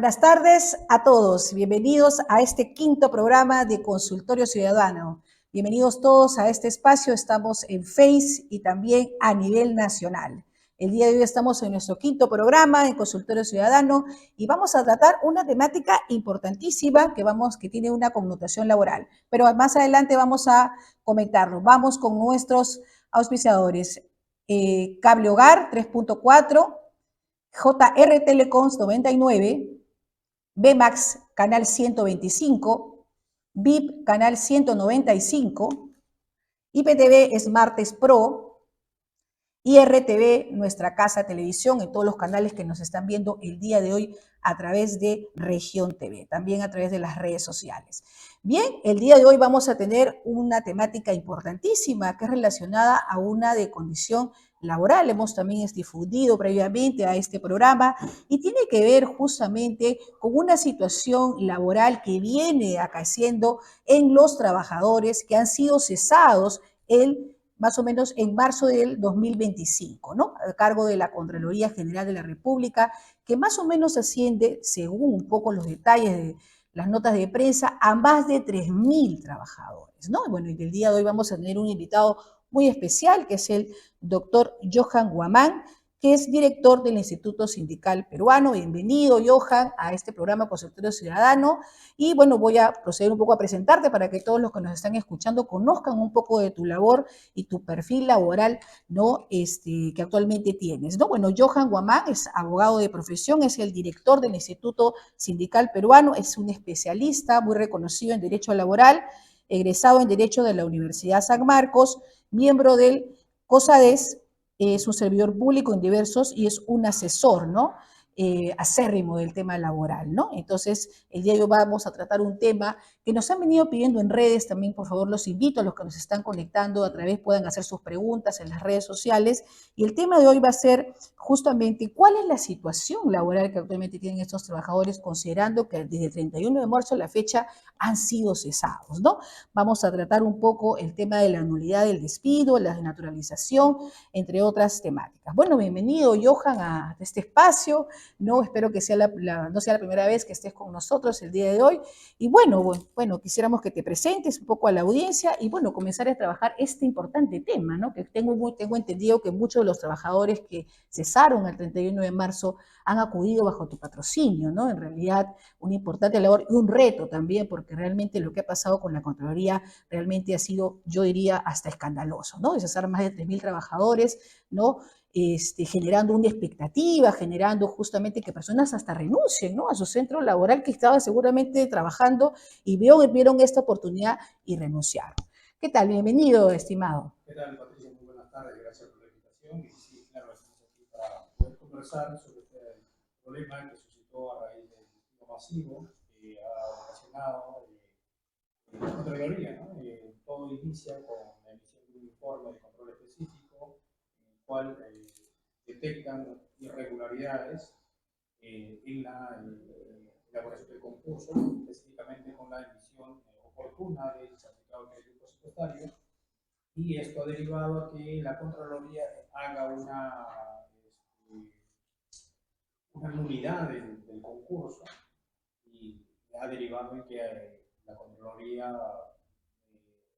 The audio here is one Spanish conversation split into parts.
Buenas tardes a todos. Bienvenidos a este quinto programa de Consultorio Ciudadano. Bienvenidos todos a este espacio. Estamos en Face y también a nivel nacional. El día de hoy estamos en nuestro quinto programa en Consultorio Ciudadano y vamos a tratar una temática importantísima que tiene una connotación laboral. Pero más adelante vamos a comentarlo. Vamos con nuestros auspiciadores. Cable Hogar 3.4, JR Telecoms 99, BMAX Canal 125, VIP Canal 195, IPTV Smartes Pro, IRTV, nuestra casa televisión, en todos los canales que nos están viendo el día de hoy a través de Región TV, también a través de las redes sociales. Bien, el día de hoy vamos a tener una temática importantísima que es relacionada a una de condición laboral. Hemos también difundido previamente a este programa y tiene que ver justamente con una situación laboral que viene acaeciendo en los trabajadores que han sido cesados más o menos en marzo del 2025, ¿no? A cargo de la Contraloría General de la República, que más o menos asciende, según un poco los detalles de las notas de prensa, a más de 3.000 trabajadores, ¿no? Bueno, y el día de hoy vamos a tener un invitado muy especial, que es el doctor Johan Guamán, que es director del Instituto Sindical Peruano. Bienvenido, Johan, a este programa Consultorio Ciudadano. Y bueno, voy a proceder un poco a presentarte para que todos los que nos están escuchando conozcan un poco de tu labor y tu perfil laboral, ¿no? Que actualmente tienes, ¿no? Bueno, Johan Guamán es abogado de profesión, es el director del Instituto Sindical Peruano, es un especialista muy reconocido en Derecho Laboral, egresado en Derecho de la Universidad San Marcos, miembro del COSADES, es un servidor público en diversos y es un asesor, ¿no? Acérrimo del tema laboral, ¿no? Entonces, el día de hoy vamos a tratar un tema que nos han venido pidiendo en redes, también por favor los invito a los que nos están conectando a través, puedan hacer sus preguntas en las redes sociales, y el tema de hoy va a ser justamente cuál es la situación laboral que actualmente tienen estos trabajadores, considerando que desde el 31 de marzo a la fecha han sido cesados, ¿no? Vamos a tratar un poco el tema de la nulidad del despido, la desnaturalización, entre otras temáticas. Bueno, bienvenido, Johan, a este espacio, ¿no? Espero que no sea la primera vez que estés con nosotros el día de hoy. Y bueno, quisiéramos que te presentes un poco a la audiencia y bueno, comenzar a trabajar este importante tema, ¿no? Que tengo entendido que muchos de los trabajadores que cesaron el 31 de marzo han acudido bajo tu patrocinio, ¿no? En realidad, una importante labor y un reto también, porque realmente lo que ha pasado con la Contraloría realmente ha sido, yo diría, hasta escandaloso, ¿no? De cesar más de 3.000 trabajadores, ¿no? Generando una expectativa, generando justamente que personas hasta renuncien, ¿no? A su centro laboral que estaba seguramente trabajando y vieron esta oportunidad y renunciaron. ¿Qué tal? Bienvenido, estimado. ¿Qué tal, Patricia? Muy buenas tardes, gracias por la invitación. Y sí, claro, estamos aquí para poder conversar sobre este problema que suscitó a raíz del despido masivo que ha ocasionado la Contraloría, ¿no? Todo inicia con la emisión de un informe de control específico en el cual detectan irregularidades en la elaboración del concurso, específicamente con la emisión oportuna del certificado de crédito presupuestario, y esto ha derivado a que la Contraloría haga una nulidad del concurso y ha derivado en que la Contraloría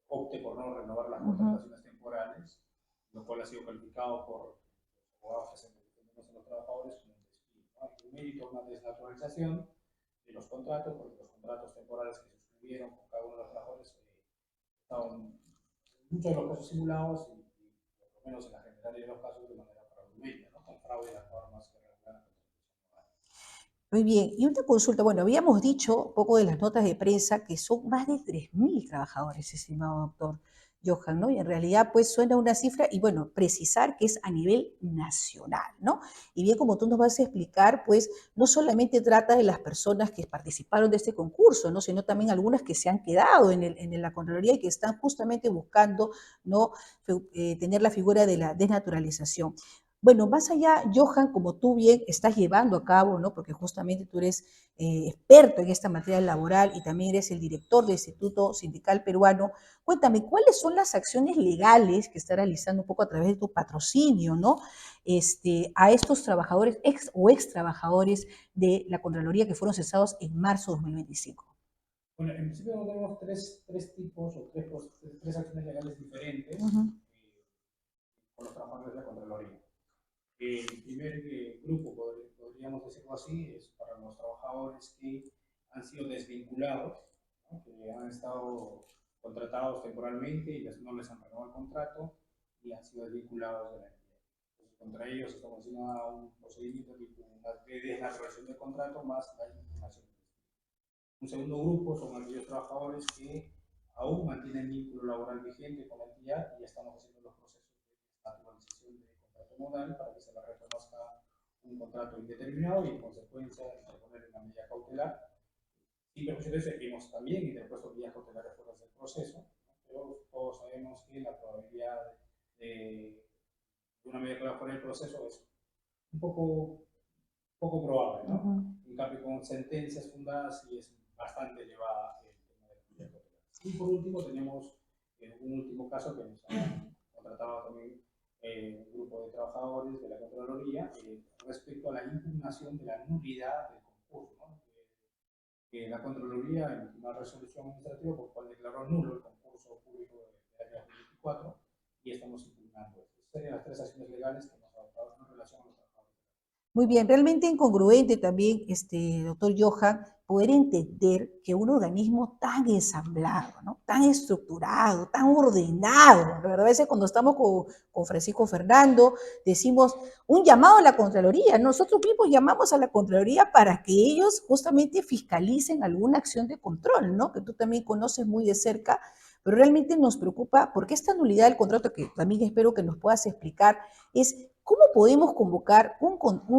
opte por no renovar las contrataciones temporales, lo cual ha sido calificado por los abogados que defendemos a los trabajadores como un despido, ¿no? Hay un mérito, una desnaturalización de los contratos, porque los contratos temporales que se suscribieron con cada uno de los trabajadores estaban muchos de los casos simulados y por lo menos en la generalidad de los casos de manera fraudulenta, ¿no? Con fraude de las normas que regulan la contratación. Muy bien, y una consulta, bueno, habíamos dicho un poco de las notas de prensa que son más de 3.000 trabajadores, estimado doctor Johan, ¿no? Y en realidad, pues suena una cifra, y bueno, precisar que es a nivel nacional, ¿no? Y bien, como tú nos vas a explicar, pues no solamente trata de las personas que participaron de este concurso, ¿no? Sino también algunas que se han quedado en la Contraloría y que están justamente buscando, ¿no? Tener la figura de la desnaturalización. Bueno, más allá, Johan, como tú bien estás llevando a cabo, ¿no? Porque justamente tú eres experto en esta materia laboral y también eres el director del Instituto Sindical Peruano, cuéntame, ¿cuáles son las acciones legales que está realizando un poco a través de tu patrocinio, ¿no? A estos trabajadores, ex trabajadores de la Contraloría que fueron cesados en marzo de 2025. Bueno, en principio tenemos tres tipos o tres acciones legales diferentes Ujú. con los trabajadores de la Contraloría. El primer grupo, podríamos decirlo así, es para los trabajadores que han sido desvinculados, ¿no? Que han estado contratados temporalmente y no les han renovado el contrato y han sido desvinculados de la entidad. Entonces, contra ellos estamos haciendo un procedimiento tipo una desnaturalización del contrato más la impugnación. Un segundo grupo son aquellos trabajadores que aún mantienen vínculo laboral vigente con la entidad y estamos haciendo los procesos de naturalización de contrato modal para que se le reconozca un contrato indeterminado y en consecuencia interponer una medida cautelar. Y hemos también interpuesto medidas cautelares fuera del proceso, ¿no? Pero todos sabemos que la probabilidad de una medida cautelar fuera del proceso es un poco probable, ¿no? En cambio, con sentencias fundadas sí es bastante elevada el tema de la medida cautelar. Y por último, tenemos un último caso que nos ha contratado también un grupo de trabajadores de la Contraloría respecto a la impugnación de la nulidad del concurso, ¿no? La Contraloría emitió una resolución administrativa por cual declaró nulo el concurso público del año 2024 y estamos impugnando esto. Estas serían las tres acciones legales que hemos adoptado en relación a los trabajadores. Muy bien, realmente incongruente también, doctor Johan, poder entender que un organismo tan ensamblado, ¿no? Tan estructurado, tan ordenado, la verdad, a veces cuando estamos con Francisco Fernando, decimos un llamado a la Contraloría. Nosotros mismos llamamos a la Contraloría para que ellos justamente fiscalicen alguna acción de control, ¿no? Que tú también conoces muy de cerca, pero realmente nos preocupa porque esta nulidad del contrato, que también espero que nos puedas explicar, es ¿cómo podemos convocar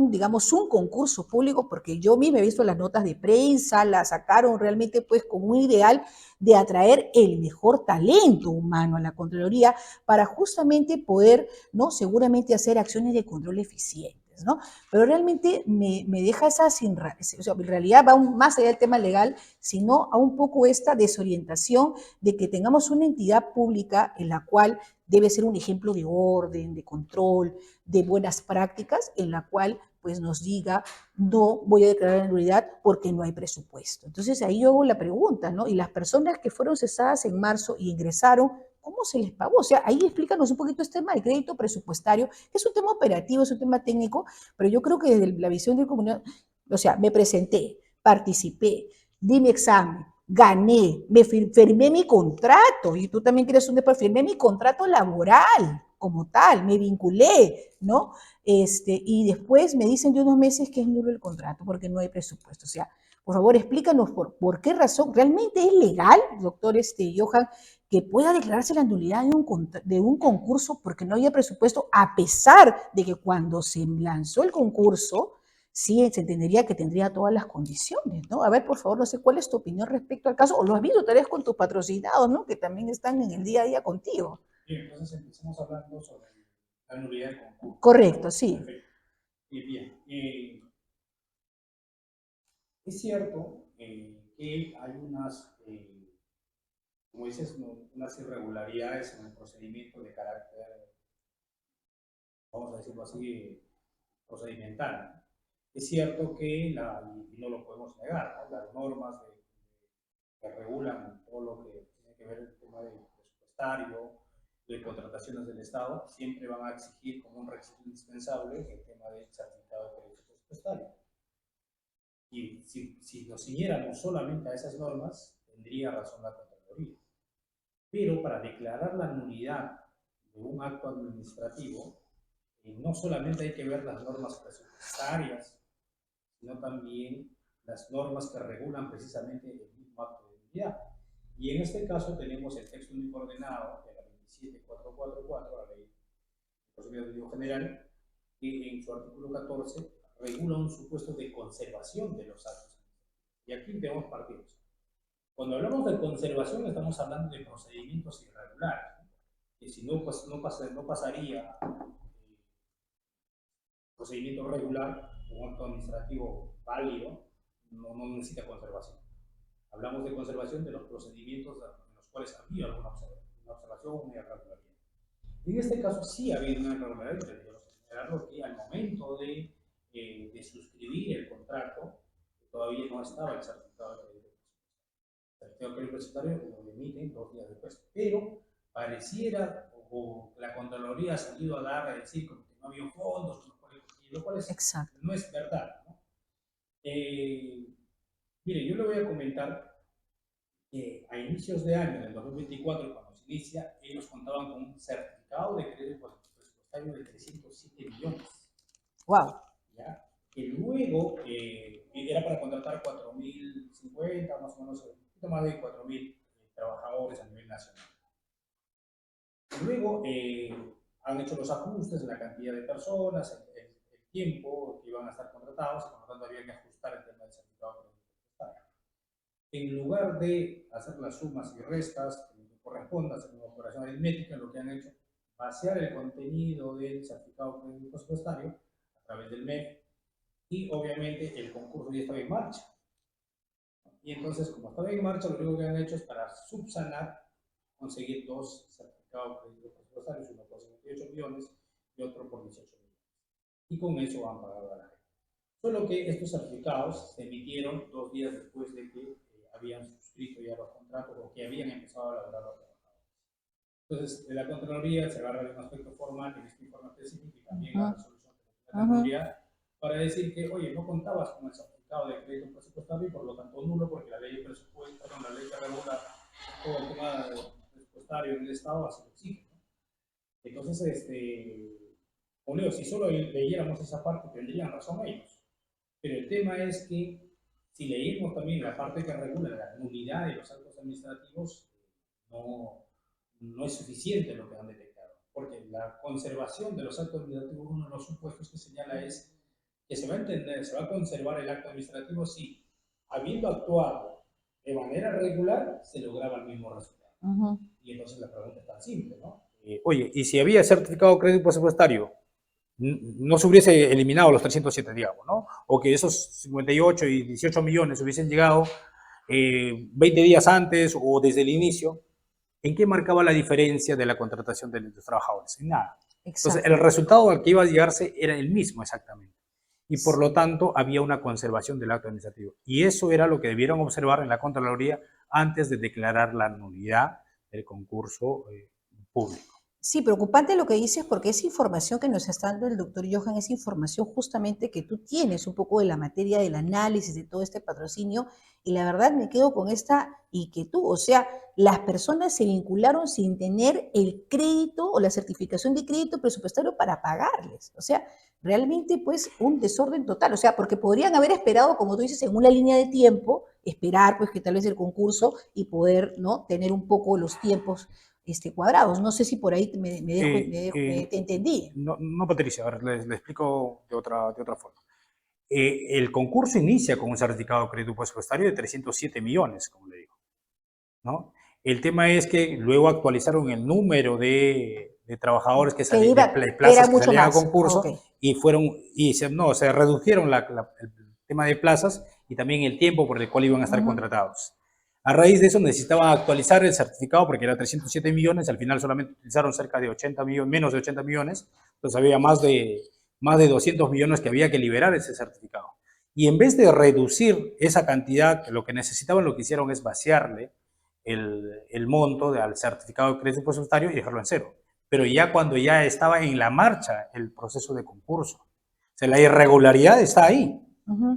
digamos, un concurso público? Porque yo misma he visto las notas de prensa, la sacaron realmente pues con un ideal de atraer el mejor talento humano a la Contraloría para justamente poder, ¿no? Seguramente hacer acciones de control eficientes, ¿no? Pero realmente me deja esa o sea, en realidad va más allá del tema legal, sino a un poco esta desorientación de que tengamos una entidad pública en la cual debe ser un ejemplo de orden, de control, de buenas prácticas, en la cual pues nos diga, no voy a declarar la nulidad porque no hay presupuesto. Entonces ahí yo hago la pregunta, ¿no? Y las personas que fueron cesadas en marzo y ingresaron, ¿cómo se les pagó? O sea, ahí explícanos un poquito este tema del crédito presupuestario, que es un tema operativo, es un tema técnico, pero yo creo que desde la visión de comunidad, o sea, me presenté, participé, di mi examen, gané, firmé mi contrato, y tú también quieres un después, firmé mi contrato laboral como tal, me vinculé, ¿no? Y después me dicen de unos meses que es nulo el contrato porque no hay presupuesto. O sea, por favor, explícanos por qué razón. ¿Realmente es legal, doctor Johan, que pueda declararse la nulidad de un concurso porque no haya presupuesto, a pesar de que cuando se lanzó el concurso, sí se entendería que tendría todas las condiciones, ¿no? A ver, por favor, no sé cuál es tu opinión respecto al caso, o lo has visto tal vez con tus patrocinados, ¿no? Que también están en el día a día contigo. Bien, entonces empezamos hablando sobre la nulidad del concurso. Correcto, sí. Perfecto. Bien, es cierto que hay como dices, unas irregularidades en el procedimiento de carácter, vamos a decirlo así, procedimental. Es cierto que, y no lo podemos negar, ¿no? Las normas que regulan todo lo que tiene que ver el tema del presupuestario, de contrataciones del Estado, siempre van a exigir como un requisito indispensable el tema del certificado de crédito presupuestario. Y si nos siguiéramos solamente a esas normas, tendría razón la Contraloría. Pero para declarar la nulidad de un acto administrativo, no solamente hay que ver las normas presupuestarias, sino también las normas que regulan precisamente el mismo acto de nulidad. Y en este caso tenemos el texto único ordenado de la 27444, la Ley de Procedimiento Administrativo General, que en su artículo 14 regula un supuesto de conservación de los actos. Y aquí tenemos partidos. Cuando hablamos de conservación estamos hablando de procedimientos irregulares, que si no, pues no pasaría procedimiento regular, un acto administrativo válido, no necesita conservación. Hablamos de conservación de los procedimientos en los cuales había alguna observación o una irregularidad. En este caso sí había una irregularidad, pero señalarlo que al momento de suscribir el contrato, todavía no estaba el certificado de crédito. El certificado de crédito presupuestario lo emiten 2 días después, pero pareciera, o la Contraloría ha salido a dar a decir como que no había fondos, lo cual no es verdad, ¿no? Mire, yo le voy a comentar que a inicios de año, en el 2024, cuando se inicia, ellos contaban con un certificado de crédito presupuestario de 307 millones. ¡Wow! ¿Ya? Que luego era para contratar 4.050, más o menos, un poquito más de 4.000 trabajadores a nivel nacional. Luego han hecho los ajustes en la cantidad de personas, el tiempo que iban a estar contratados, y por lo tanto había que ajustar el tema del certificado de crédito presupuestario. En lugar de hacer las sumas y restas que corresponda hacer una operación aritmética, lo que han hecho es vaciar el contenido del certificado de crédito presupuestario a través del MEF, y obviamente el concurso ya estaba en marcha. Y entonces, como estaba en marcha, lo único que han hecho es para subsanar, conseguir 2 certificados de crédito presupuestarios, uno por 58 millones y otro por 18 millones. Y con eso han pagado a la gente. Solo que estos certificados se emitieron 2 días después de que habían suscrito ya los contratos o que habían empezado a elaborar los trabajadores. Entonces, de la Contraloría se agarra un aspecto formal en este informe específico y también la resolución de la Contraloría para decir que, oye, no contabas con el certificado de crédito presupuestario y por lo tanto nulo, porque la ley de presupuesto, la ley que regula todo el tema presupuestario en el Estado así lo exige, ¿no? Entonces, Leo, si solo leyéramos esa parte, tendrían razón ellos. Pero el tema es que si leímos también la parte que regula la nulidad de los actos administrativos, no es suficiente lo que han detectado, porque la conservación de los actos administrativos, uno de los supuestos que señala es que se va a conservar el acto administrativo si, habiendo actuado de manera regular, se lograba el mismo resultado. Y entonces la pregunta es tan simple, ¿no? Oye, ¿y si había certificado de crédito presupuestario, no se hubiese eliminado los 307, digamos, ¿no? O que esos 58 y 18 millones hubiesen llegado 20 días antes o desde el inicio? ¿En qué marcaba la diferencia de la contratación de los trabajadores? En nada. Entonces, el resultado al que iba a llegarse era el mismo exactamente. Y por lo tanto, había una conservación del acto administrativo. Y eso era lo que debieron observar en la Contraloría antes de declarar la nulidad del concurso público. Sí, preocupante lo que dices porque esa información que nos está dando el doctor Johan es información justamente que tú tienes un poco de la materia del análisis de todo este patrocinio y la verdad me quedo con esta inquietud, o sea, las personas se vincularon sin tener el crédito o la certificación de crédito presupuestario para pagarles, o sea, realmente pues un desorden total, o sea, porque podrían haber esperado, como tú dices, en una línea de tiempo, esperar pues que tal vez el concurso y poder, ¿no?, tener un poco los tiempos cuadrados. No sé si por ahí te entendí. No, Patricia, a ver, le explico de otra forma. El concurso inicia con un certificado de crédito presupuestario de 307 millones, como le digo, ¿no? El tema es que luego actualizaron el número de trabajadores que salían, de plazas que salían a concurso, y se redujeron el tema de plazas y también el tiempo por el cual iban a estar contratados. A raíz de eso necesitaban actualizar el certificado porque era 307 millones, al final solamente utilizaron cerca de 80 millones, menos de 80 millones, entonces había más de 200 millones que había que liberar ese certificado. Y en vez de reducir esa cantidad, lo que necesitaban, lo que hicieron es vaciarle el monto al certificado de crédito presupuestario y dejarlo en cero. Pero ya cuando ya estaba en la marcha el proceso de concurso. O sea, la irregularidad está ahí,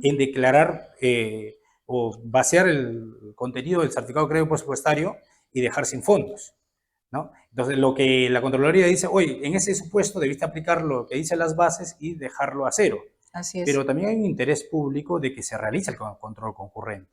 en declarar o vaciar el contenido del certificado de crédito presupuestario y dejar sin fondos, ¿no? Entonces, lo que la Contraloría dice, oye, en ese supuesto debiste aplicar lo que dicen las bases y dejarlo a cero. Así es. Pero también hay un interés público de que se realice el control concurrente.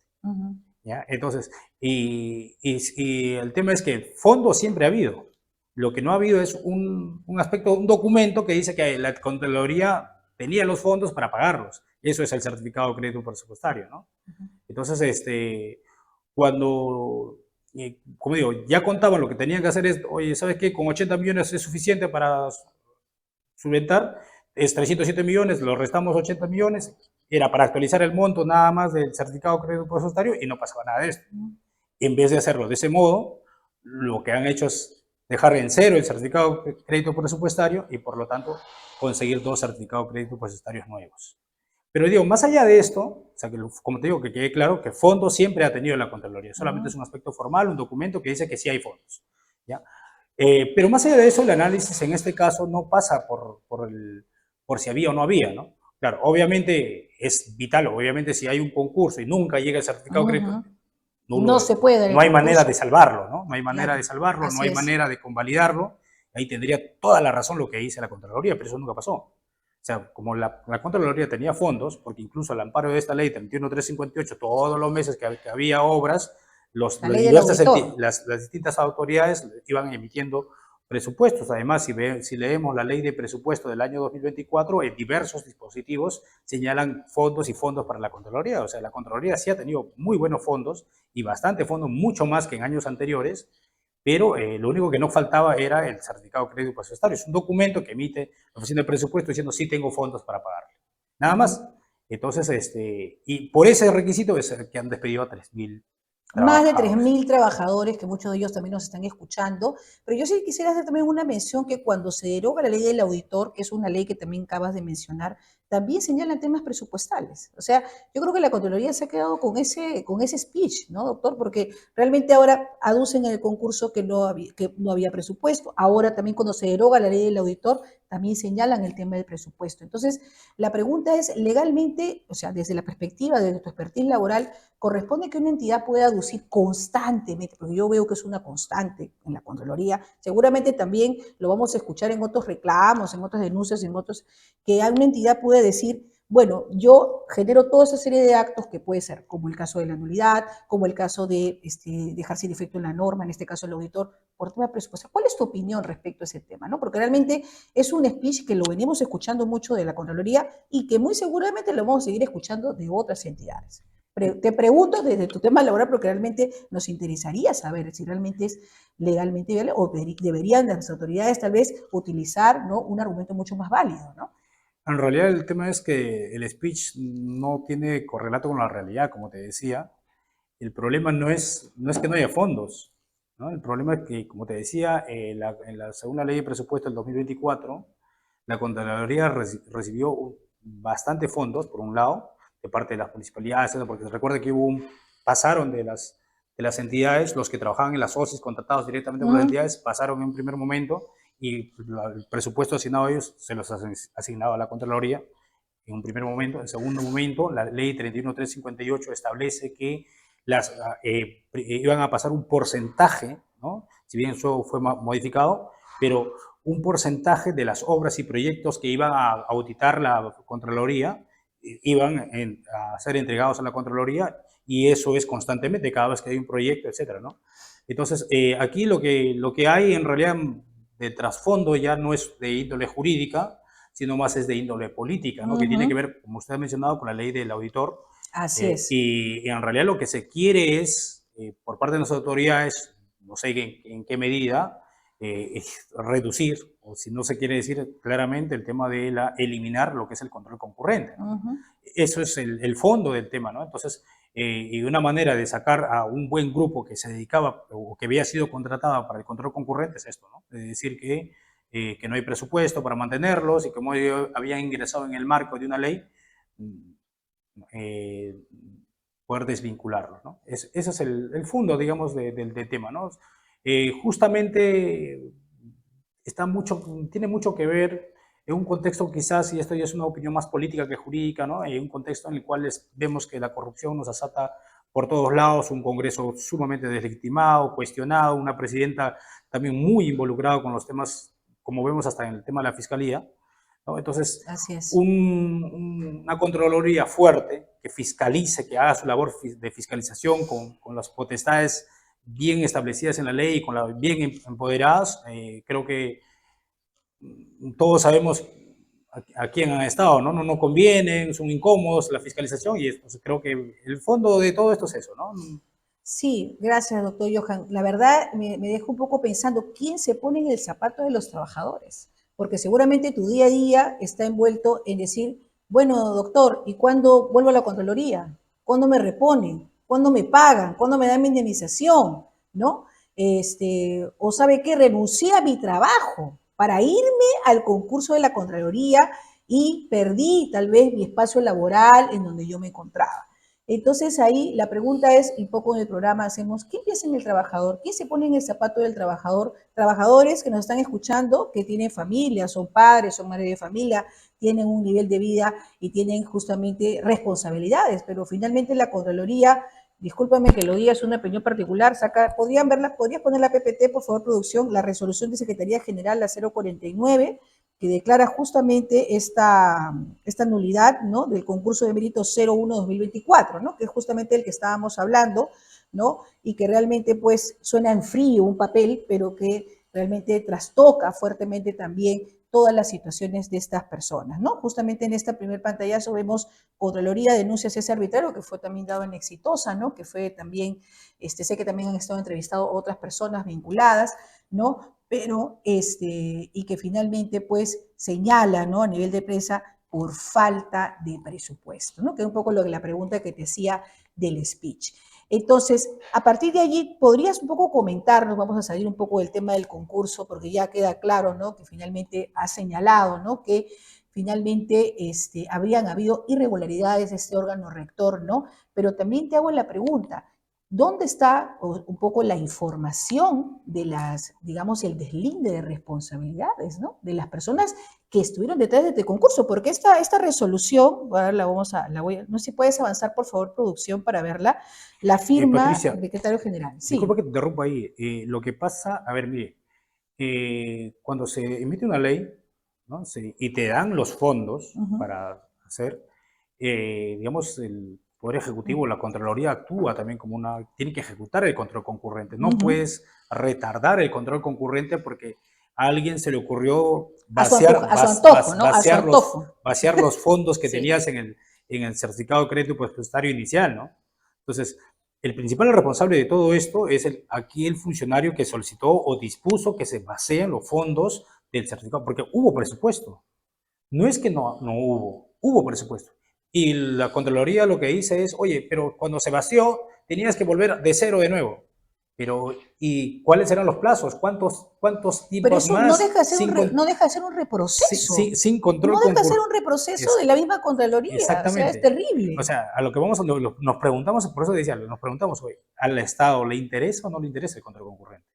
¿Ya? Entonces, y el tema es que fondos siempre ha habido. Lo que no ha habido es un aspecto, un documento que dice que la Contraloría tenía los fondos para pagarlos. Eso es el certificado de crédito presupuestario, ¿no? Entonces, cuando, como digo, ya contaban, lo que tenían que hacer es, oye, ¿sabes qué? Con 80 millones es suficiente para solventar, es 307 millones, lo restamos 80 millones, era para actualizar el monto nada más del certificado de crédito presupuestario y no pasaba nada de esto. En vez de hacerlo de ese modo, lo que han hecho es dejar en cero el certificado de crédito presupuestario y por lo tanto conseguir 2 certificados de crédito presupuestarios nuevos. Pero digo, más allá de esto, o sea, que como te digo, que quede claro que fondos siempre ha tenido la Contraloría, solamente es un aspecto formal, un documento que dice que sí hay fondos, ¿ya? Pero más allá de eso, el análisis en este caso no pasa por si había o no había, ¿no? Claro, obviamente es vital, obviamente si hay un concurso y nunca llega el certificado de crédito, No se puede en no el hay manera concurso. de salvarlo, ¿no? No hay manera Claro, de salvarlo, no así hay es. manera de convalidarlo. Ahí tendría toda la razón lo que dice la Contraloría, pero eso nunca pasó. O sea, como la Contraloría tenía fondos, porque incluso al amparo de esta ley 31358, todos los meses que había obras, La ley del auditor. las distintas autoridades iban emitiendo presupuestos. Además, si leemos la ley de presupuesto del año 2024, en diversos dispositivos señalan fondos y fondos para la Contraloría. O sea, la Contraloría sí ha tenido muy buenos fondos y bastante fondos, mucho más que en años anteriores, pero lo único que no faltaba era el certificado de crédito presupuestario. Es un documento que emite la Oficina de Presupuesto diciendo sí tengo fondos para pagarle. Nada más. Entonces, y por ese requisito es que han despedido a 3.000 Más de trabajadores. 3.000 trabajadores, que muchos de ellos también nos están escuchando, pero yo sí quisiera hacer también una mención que cuando se deroga la ley del auditor, que es una ley que también acabas de mencionar, también señalan temas presupuestales. O sea, yo creo que la Contraloría se ha quedado con ese speech, ¿no, doctor? Porque realmente ahora aducen en el concurso que no había presupuesto. Ahora también cuando se deroga la ley del auditor, también señalan el tema del presupuesto. Entonces, la pregunta es, legalmente, o sea, desde la perspectiva de tu expertise laboral, corresponde que una entidad pueda aducir constantemente, porque yo veo que es una constante en la Contraloría, seguramente también lo vamos a escuchar en otros reclamos, en otras denuncias, en otros, que una entidad puede decir, bueno, yo genero toda esa serie de actos que puede ser, como el caso de la nulidad, como el caso de dejar sin efecto en la norma, en este caso el auditor, por tema presupuestario. ¿Cuál es tu opinión respecto a ese tema? ¿No? Porque realmente es un speech que lo venimos escuchando mucho de la Contraloría y que muy seguramente lo vamos a seguir escuchando de otras entidades. Te pregunto desde tu tema laboral porque realmente nos interesaría saber si realmente es legalmente viable o deberían las autoridades tal vez utilizar, ¿no?, un argumento mucho más válido, ¿no? En realidad el tema es que el speech no tiene correlato con la realidad, como te decía. El problema no es que no haya fondos, ¿no? El problema es que, como te decía, en la segunda ley de presupuesto del 2024, la Contraloría recibió bastante fondos, por un lado, de parte de las municipalidades, porque recuerda que pasaron de las entidades, los que trabajaban en las OSIs contratados directamente por las entidades, pasaron en un primer momento y el presupuesto asignado a ellos se los asignaba a la Contraloría en un primer momento. En segundo momento, la ley 31358 establece que iban a pasar un porcentaje, ¿no? Si bien eso fue modificado, pero un porcentaje de las obras y proyectos que iban a auditar la Contraloría iban a ser entregados a la Contraloría, y eso es constantemente, cada vez que hay un proyecto, etcétera, ¿no? Entonces, aquí lo que hay en realidad de trasfondo ya no es de índole jurídica, sino más es de índole política, ¿no? Que tiene que ver, como usted ha mencionado, con la ley del auditor. Así es. Y en realidad lo que se quiere es, por parte de las autoridades, no sé en qué medida, es reducir, o si no se quiere decir claramente, el tema de eliminar lo que es el control concurrente, ¿no? Eso es el fondo del tema, ¿no? Entonces, y una manera de sacar a un buen grupo que se dedicaba o que había sido contratado para el control concurrente es esto, ¿no? Es decir, que no hay presupuesto para mantenerlos y como ellos habían ingresado en el marco de una ley, eh, poder desvincularlos, ¿no? Ese es el fondo, digamos, del tema, ¿no? Justamente tiene mucho que ver en un contexto quizás, y esto ya es una opinión más política que jurídica, ¿no? En un contexto en el cual vemos que la corrupción nos azota por todos lados, un Congreso sumamente deslegitimado, cuestionado, una presidenta también muy involucrada con los temas, como vemos hasta en el tema de la fiscalía, ¿no? Entonces, Así es. una Contraloría fuerte que fiscalice, que haga su labor de fiscalización con las potestades bien establecidas en la ley y bien empoderadas, creo que todos sabemos a quién han estado, ¿no? No convienen, son incómodos la fiscalización y entonces creo que el fondo de todo esto es eso, ¿no? Sí, gracias, doctor Johan. La verdad me deja un poco pensando, ¿quién se pone en el zapato de los trabajadores? porque seguramente tu día a día está envuelto en decir, bueno, doctor, ¿y cuándo vuelvo a la Contraloría? ¿Cuándo me reponen? ¿Cuándo me pagan? ¿Cuándo me dan mi indemnización? ¿No? O sabe qué, renuncié a mi trabajo para irme al concurso de la Contraloría y perdí tal vez mi espacio laboral en donde yo me encontraba. Entonces ahí la pregunta es, y poco en el programa hacemos, ¿quién piensa en el trabajador? ¿Quién se pone en el zapato del trabajador? Trabajadores que nos están escuchando, que tienen familia, son padres, son madres de familia, tienen un nivel de vida y tienen justamente responsabilidades, pero finalmente la Contraloría, discúlpame que lo diga, es una opinión particular, podrían verla, podrías poner la PPT, por favor, producción, la resolución de Secretaría General, la 049, que declara justamente esta nulidad, ¿no?, del concurso de mérito 01-2024, ¿no?, que es justamente el que estábamos hablando, ¿no?, y que realmente pues suena en frío un papel, pero que realmente trastoca fuertemente también todas las situaciones de estas personas, ¿no? Justamente en esta primer pantallazo vemos Contraloría denuncia ese arbitrario, que fue también dado en Exitosa, ¿no?, que fue también, sé que también han estado entrevistados otras personas vinculadas, ¿no?, pero, y que finalmente, pues, señala, ¿no?, a nivel de prensa, por falta de presupuesto, ¿no?, que es un poco lo que la pregunta que te hacía del speech. Entonces, a partir de allí, ¿podrías un poco comentarnos, vamos a salir un poco del tema del concurso, porque ya queda claro, ¿no?, que finalmente ha señalado, ¿no?, que finalmente habrían habido irregularidades de este órgano rector, ¿no? Pero también te hago la pregunta, ¿dónde está un poco la información de las, digamos, el deslinde de responsabilidades, ¿no?, de las personas que estuvieron detrás de este concurso? Porque esta resolución, no sé si puedes avanzar, por favor, producción, para verla, la firma Patricia, el secretario general. disculpa Sí. que te interrumpa ahí. Lo que pasa, a ver, mire, cuando se emite una ley, ¿no?, y te dan los fondos Ujú, para hacer, digamos, el Poder ujú, Ejecutivo, la Contraloría actúa también como tiene que ejecutar el control concurrente. No ujú. puedes retardar el control concurrente porque a alguien se le ocurrió vaciar, A su antojo, ¿no? A su vaciar antojo. vaciar los fondos que Sí. tenías en el certificado de crédito presupuestario inicial, ¿no? Entonces, el principal responsable de todo esto es aquí el funcionario que solicitó o dispuso que se baseen los fondos del certificado, porque hubo presupuesto. No es que no hubo presupuesto. Y la Contraloría lo que dice es, oye, pero cuando se vació tenías que volver de cero de nuevo. Pero, ¿y cuáles eran los plazos? ¿Cuántos Pero tiempos eso no más deja de ser no deja de ser un reproceso. sin No control deja de ser un concurrente? reproceso de la misma Contraloría. O sea, es Exactamente. O terrible. sea, a lo que nos preguntamos, por eso decía, nos preguntamos hoy, ¿al Estado le interesa o no le interesa el control concurrente?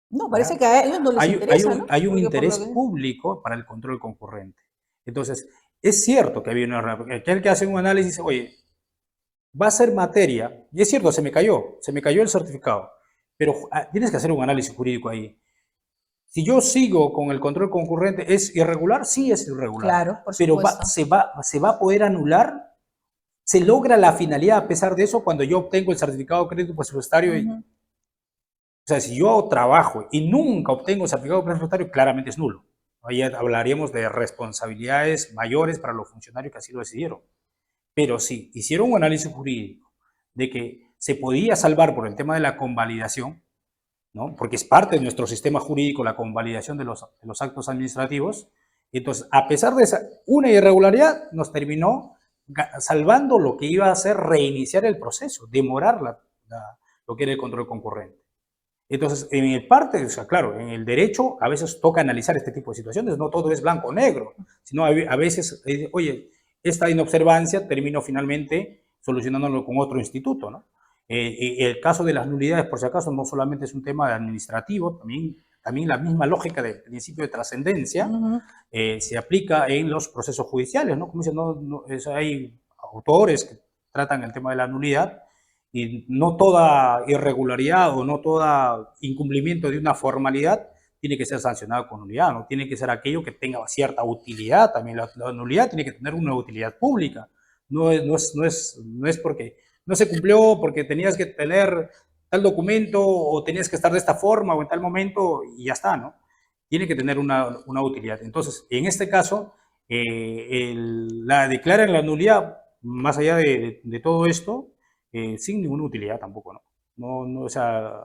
No, parece ¿Ya? que a ellos no les interesa, ¿no? Hay un Porque por interés lo que... público para el control concurrente. Entonces, es cierto que había una error, porque aquel que hace un análisis dice, oye, va a ser materia, y es cierto, se me cayó el certificado, pero tienes que hacer un análisis jurídico ahí. Si yo sigo con el control concurrente, ¿es irregular? Sí, es irregular, Claro, por pero supuesto. se va a poder anular. Se logra la finalidad a pesar de eso cuando yo obtengo el certificado de crédito presupuestario. Ujú. O sea, si yo trabajo y nunca obtengo el certificado presupuestario, claramente es nulo. Ahí hablaríamos de responsabilidades mayores para los funcionarios que así lo decidieron. Pero si hicieron un análisis jurídico de que se podía salvar por el tema de la convalidación, ¿no?, porque es parte de nuestro sistema jurídico la convalidación de los actos administrativos, entonces, a pesar de una irregularidad, nos terminó salvando lo que iba a hacer reiniciar el proceso, demorar lo que era el control concurrente. Entonces, en el parte, o sea, claro, en el derecho a veces toca analizar este tipo de situaciones, no todo es blanco o negro, sino a veces, oye, esta inobservancia terminó finalmente solucionándolo con otro instituto, ¿no? El caso de las nulidades, por si acaso, no solamente es un tema administrativo, también la misma lógica del principio de trascendencia Ujú. se aplica en los procesos judiciales, ¿no? Como dicen, hay autores que tratan el tema de la nulidad, y no toda irregularidad o no todo incumplimiento de una formalidad tiene que ser sancionado con nulidad, ¿no? Tiene que ser aquello que tenga cierta utilidad también. La nulidad tiene que tener una utilidad pública. No es porque no se cumplió, porque tenías que tener tal documento o tenías que estar de esta forma o en tal momento y ya está, ¿no? Tiene que tener una utilidad. Entonces, en este caso, la declaran la nulidad, más allá de todo esto, sin ninguna utilidad tampoco, ¿no? O sea,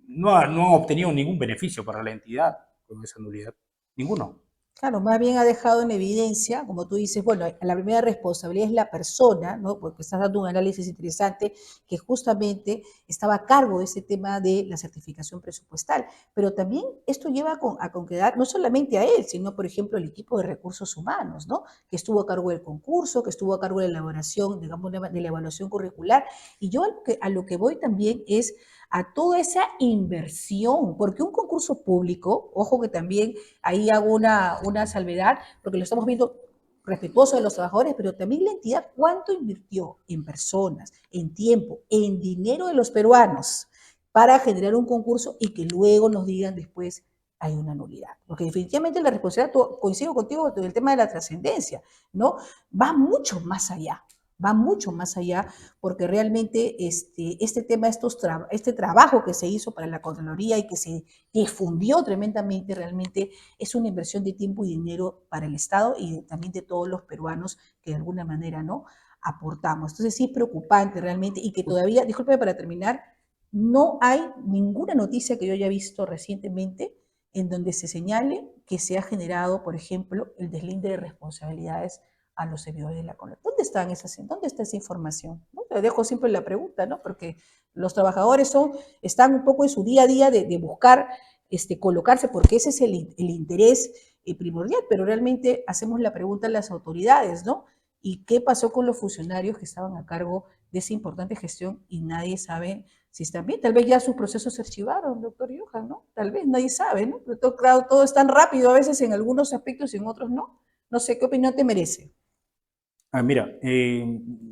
no han obtenido ningún beneficio para la entidad con esa nulidad. Ninguno. Claro, más bien ha dejado en evidencia, como tú dices, bueno, la primera responsabilidad es la persona, ¿no? Porque estás dando un análisis interesante que justamente estaba a cargo de ese tema de la certificación presupuestal. Pero también esto lleva a concretar no solamente a él, sino, por ejemplo, el equipo de recursos humanos, ¿no? Que estuvo a cargo del concurso, que estuvo a cargo de la elaboración, digamos, de la evaluación curricular. Y yo a lo que voy también es a toda esa inversión, porque un concurso público, ojo que también ahí hago una salvedad, porque lo estamos viendo respetuoso de los trabajadores, pero también la entidad cuánto invirtió en personas, en tiempo, en dinero de los peruanos para generar un concurso y que luego nos digan después hay una nulidad. Porque definitivamente la responsabilidad, coincido contigo del tema de la trascendencia, ¿no? Va mucho más allá, va mucho más allá, porque realmente este tema, este trabajo que se hizo para la Contraloría y que se difundió tremendamente, realmente es una inversión de tiempo y dinero para el Estado y también de todos los peruanos que de alguna manera no aportamos. Entonces sí es preocupante realmente y que todavía, discúlpeme para terminar, no hay ninguna noticia que yo haya visto recientemente en donde se señale que se ha generado, por ejemplo, el deslinde de responsabilidades a los servidores de la CONADE. ¿Dónde está esa información? ¿No? Le dejo siempre la pregunta, ¿no? Porque los trabajadores están un poco en su día a día de buscar colocarse, porque ese es el interés primordial, pero realmente hacemos la pregunta a las autoridades, ¿no? ¿Y qué pasó con los funcionarios que estaban a cargo de esa importante gestión y nadie sabe si están bien? Tal vez ya sus procesos se archivaron, doctor Johan, ¿no? Tal vez nadie sabe, ¿no? Pero todo, claro, todo es tan rápido a veces en algunos aspectos y en otros no. No sé, ¿qué opinión te merece? Mira,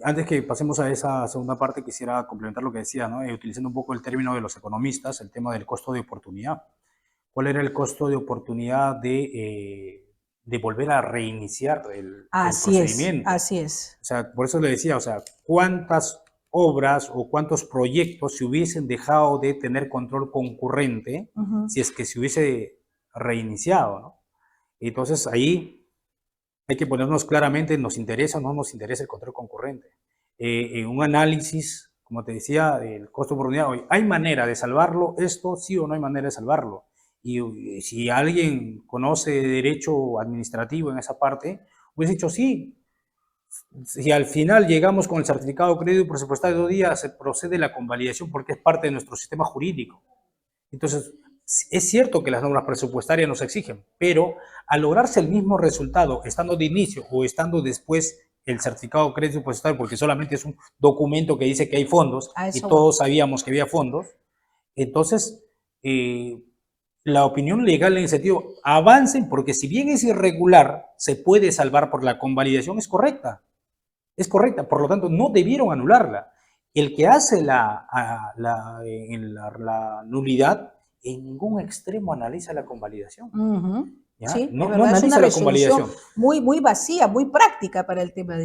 antes que pasemos a esa segunda parte, quisiera complementar lo que decía, ¿no? Utilizando un poco el término de los economistas, el tema del costo de oportunidad. ¿Cuál era el costo de oportunidad de volver a reiniciar el Así es, procedimiento? así es. O sea, por eso le decía, o sea, ¿cuántas obras o cuántos proyectos se hubiesen dejado de tener control concurrente Uh -huh. si es que se hubiese reiniciado, ¿no? Entonces ahí hay que ponernos claramente, ¿nos interesa o no nos interesa el control concurrente? En un análisis, como te decía, el costo de oportunidad, ¿hay manera de salvarlo esto? Sí o no hay manera de salvarlo. Y si alguien conoce derecho administrativo en esa parte, hubiese dicho sí. Si al final llegamos con el certificado de crédito presupuestario de 2 días, se procede la convalidación porque es parte de nuestro sistema jurídico. Entonces, es cierto que las normas presupuestarias nos exigen, pero al lograrse el mismo resultado, estando de inicio o estando después el certificado de crédito presupuestario, porque solamente es un documento que dice que hay fondos A y eso voy. todos sabíamos que había fondos, entonces eh, la opinión legal en el sentido, avancen porque si bien es irregular, se puede salvar por la convalidación, es correcta, por lo tanto no debieron anularla. El que hace la nulidad en ningún extremo analiza la convalidación, Uh -huh. ¿ya? Sí, es No, no verdad, es una analiza la resolución convalidación. muy, muy vacía, muy práctica para el tema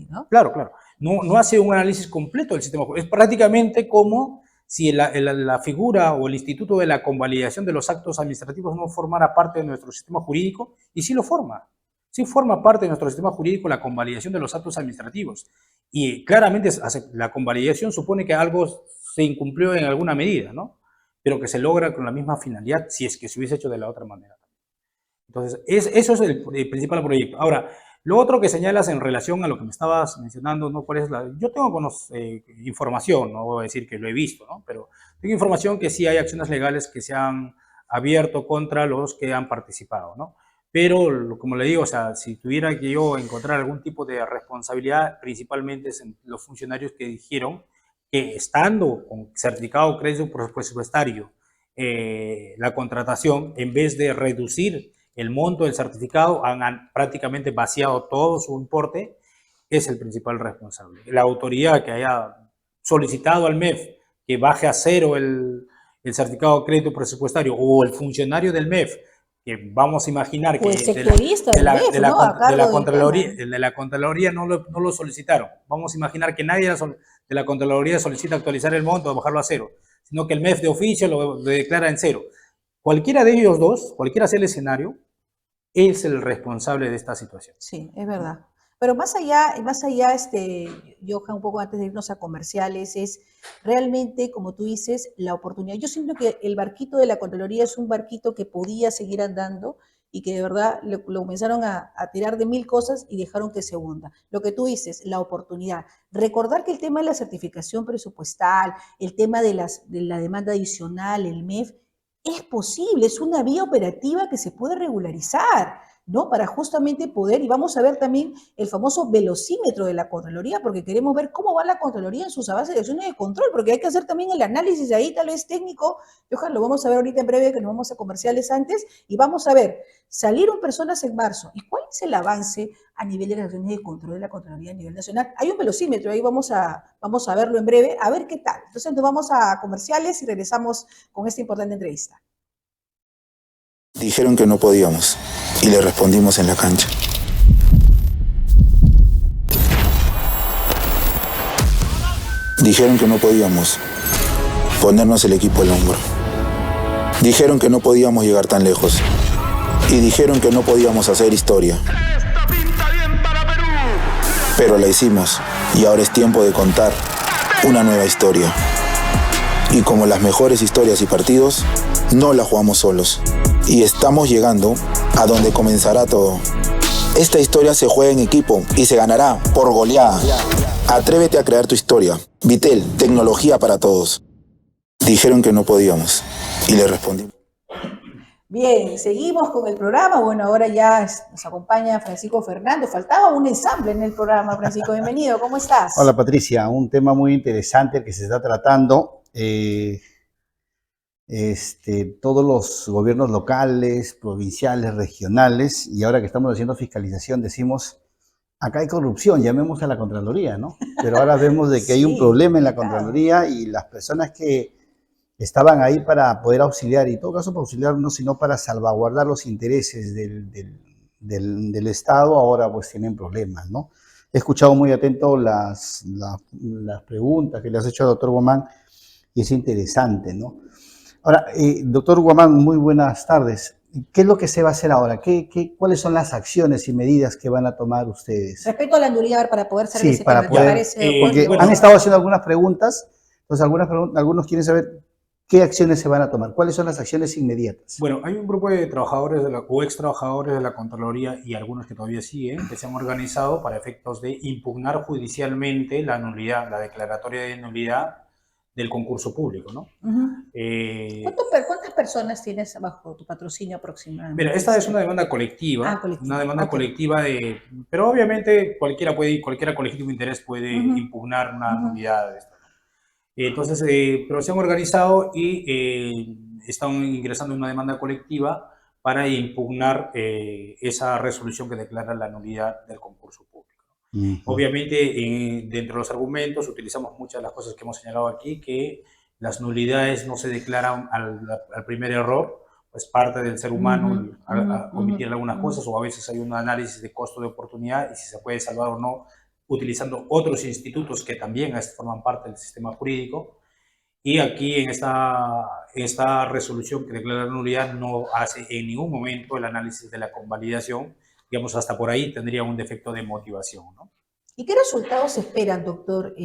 ¿no? Claro, claro. No, no hace un análisis completo del sistema. Es prácticamente como si la figura o el instituto de la convalidación de los actos administrativos no formara parte de nuestro sistema jurídico, y sí lo forma. Sí forma parte de nuestro sistema jurídico la convalidación de los actos administrativos. Y claramente la convalidación supone que algo se incumplió en alguna medida, ¿no? Pero que se logra con la misma finalidad si es que se hubiese hecho de la otra manera. Entonces, eso es el principal proyecto. Ahora, lo otro que señalas en relación a lo que me estabas mencionando, ¿no? ¿Cuál es yo tengo información, no voy a decir que lo he visto, ¿no? Pero tengo información que sí hay acciones legales que se han abierto contra los que han participado, ¿no? Pero, como le digo, o sea, si tuviera que yo encontrar algún tipo de responsabilidad, principalmente es en los funcionarios que dijeron que estando con certificado de crédito presupuestario, la contratación, en vez de reducir el monto del certificado, han prácticamente vaciado todo su importe, es el principal responsable. La autoridad que haya solicitado al MEF que baje a cero el certificado de crédito presupuestario, o el funcionario del MEF, que vamos a imaginar O el que sectorista del MEF, ¿no? A cargo del tema. de la Contraloría no lo solicitaron. Vamos a imaginar que nadie de la Contraloría solicita actualizar el monto o bajarlo a cero, sino que el MEF de oficio lo declara en cero. Cualquiera de ellos dos, cualquiera sea el escenario, es el responsable de esta situación. Sí, es verdad. Pero más allá, Johan, un poco antes de irnos a comerciales, es realmente, como tú dices, la oportunidad. Yo siento que el barquito de la Contraloría es un barquito que podía seguir andando y que de verdad lo comenzaron a tirar de mil cosas y dejaron que se hunda. Lo que tú dices, la oportunidad. Recordar que el tema de la certificación presupuestal, el tema de la demanda adicional, el MEF, es posible, es una vía operativa que se puede regularizar, ¿no? Para justamente poder, y vamos a ver también el famoso velocímetro de la Contraloría, porque queremos ver cómo va la Contraloría en sus avances de acciones de control, porque hay que hacer también el análisis ahí, tal vez técnico. Johan, lo vamos a ver ahorita en breve, que nos vamos a comerciales antes, y vamos a ver, salieron personas en marzo, ¿y cuál es el avance a nivel de las acciones de control de la Contraloría a nivel nacional? Hay un velocímetro, ahí vamos a verlo en breve, a ver qué tal. Entonces nos vamos a comerciales y regresamos con esta importante entrevista. Dijeron que no podíamos y le respondimos en la cancha. Dijeron que no podíamos ponernos el equipo al hombro. Dijeron que no podíamos llegar tan lejos. Y dijeron que no podíamos hacer historia. Esta pinta bien para Perú. Pero la hicimos y ahora es tiempo de contar una nueva historia. Y como las mejores historias y partidos, no la jugamos solos. Y estamos llegando a donde comenzará todo. Esta historia se juega en equipo y se ganará por goleada. Atrévete a crear tu historia. Vitel, tecnología para todos. Dijeron que no podíamos y le respondimos. Bien, seguimos con el programa. Bueno, ahora ya nos acompaña Francisco Fernando. Faltaba un ensamble en el programa, Francisco. Bienvenido, ¿cómo estás? Hola Patricia, un tema muy interesante que se está tratando. Todos los gobiernos locales, provinciales, regionales, y ahora que estamos haciendo fiscalización decimos, acá hay corrupción, llamemos a la Contraloría, ¿no? Pero ahora vemos de que hay un problema en la Contraloría y las personas que estaban ahí para poder auxiliar, y en todo caso para auxiliar no, sino para salvaguardar los intereses del Estado, ahora pues tienen problemas, ¿no? He escuchado muy atento las preguntas que le has hecho al doctor Guamán y es interesante, ¿no? Ahora, doctor Guamán, muy buenas tardes. ¿Qué es lo que se va a hacer ahora? ¿Cuáles son las acciones y medidas que van a tomar ustedes? Respecto a la nulidad, para poder saber ese para tema, poder, ¿te parece? porque han estado haciendo algunas preguntas, entonces algunos quieren saber qué acciones se van a tomar, cuáles son las acciones inmediatas. Bueno, hay un grupo de trabajadores o ex trabajadores de la Contraloría y algunos que todavía siguen, que se han organizado para efectos de impugnar judicialmente la nulidad, la declaratoria de nulidad del concurso público, ¿no? ¿Cuántas personas tienes bajo tu patrocinio aproximadamente? Mira, esta es una demanda colectiva, una demanda colectiva pero obviamente cualquiera con legítimo interés puede impugnar una nulidad de esta. Entonces, pero se han organizado y están ingresando en una demanda colectiva para impugnar esa resolución que declara la nulidad del concurso público. Obviamente, dentro de los argumentos utilizamos muchas de las cosas que hemos señalado aquí, que las nulidades no se declaran al primer error, pues parte del ser humano omitir algunas cosas, o a veces hay un análisis de costo de oportunidad y si se puede salvar o no, utilizando otros institutos que también forman parte del sistema jurídico. Y aquí en esta resolución que declara la nulidad no hace en ningún momento el análisis de la convalidación. Digamos, hasta por ahí tendría un defecto de motivación, ¿no? ¿Y qué resultados esperan, doctor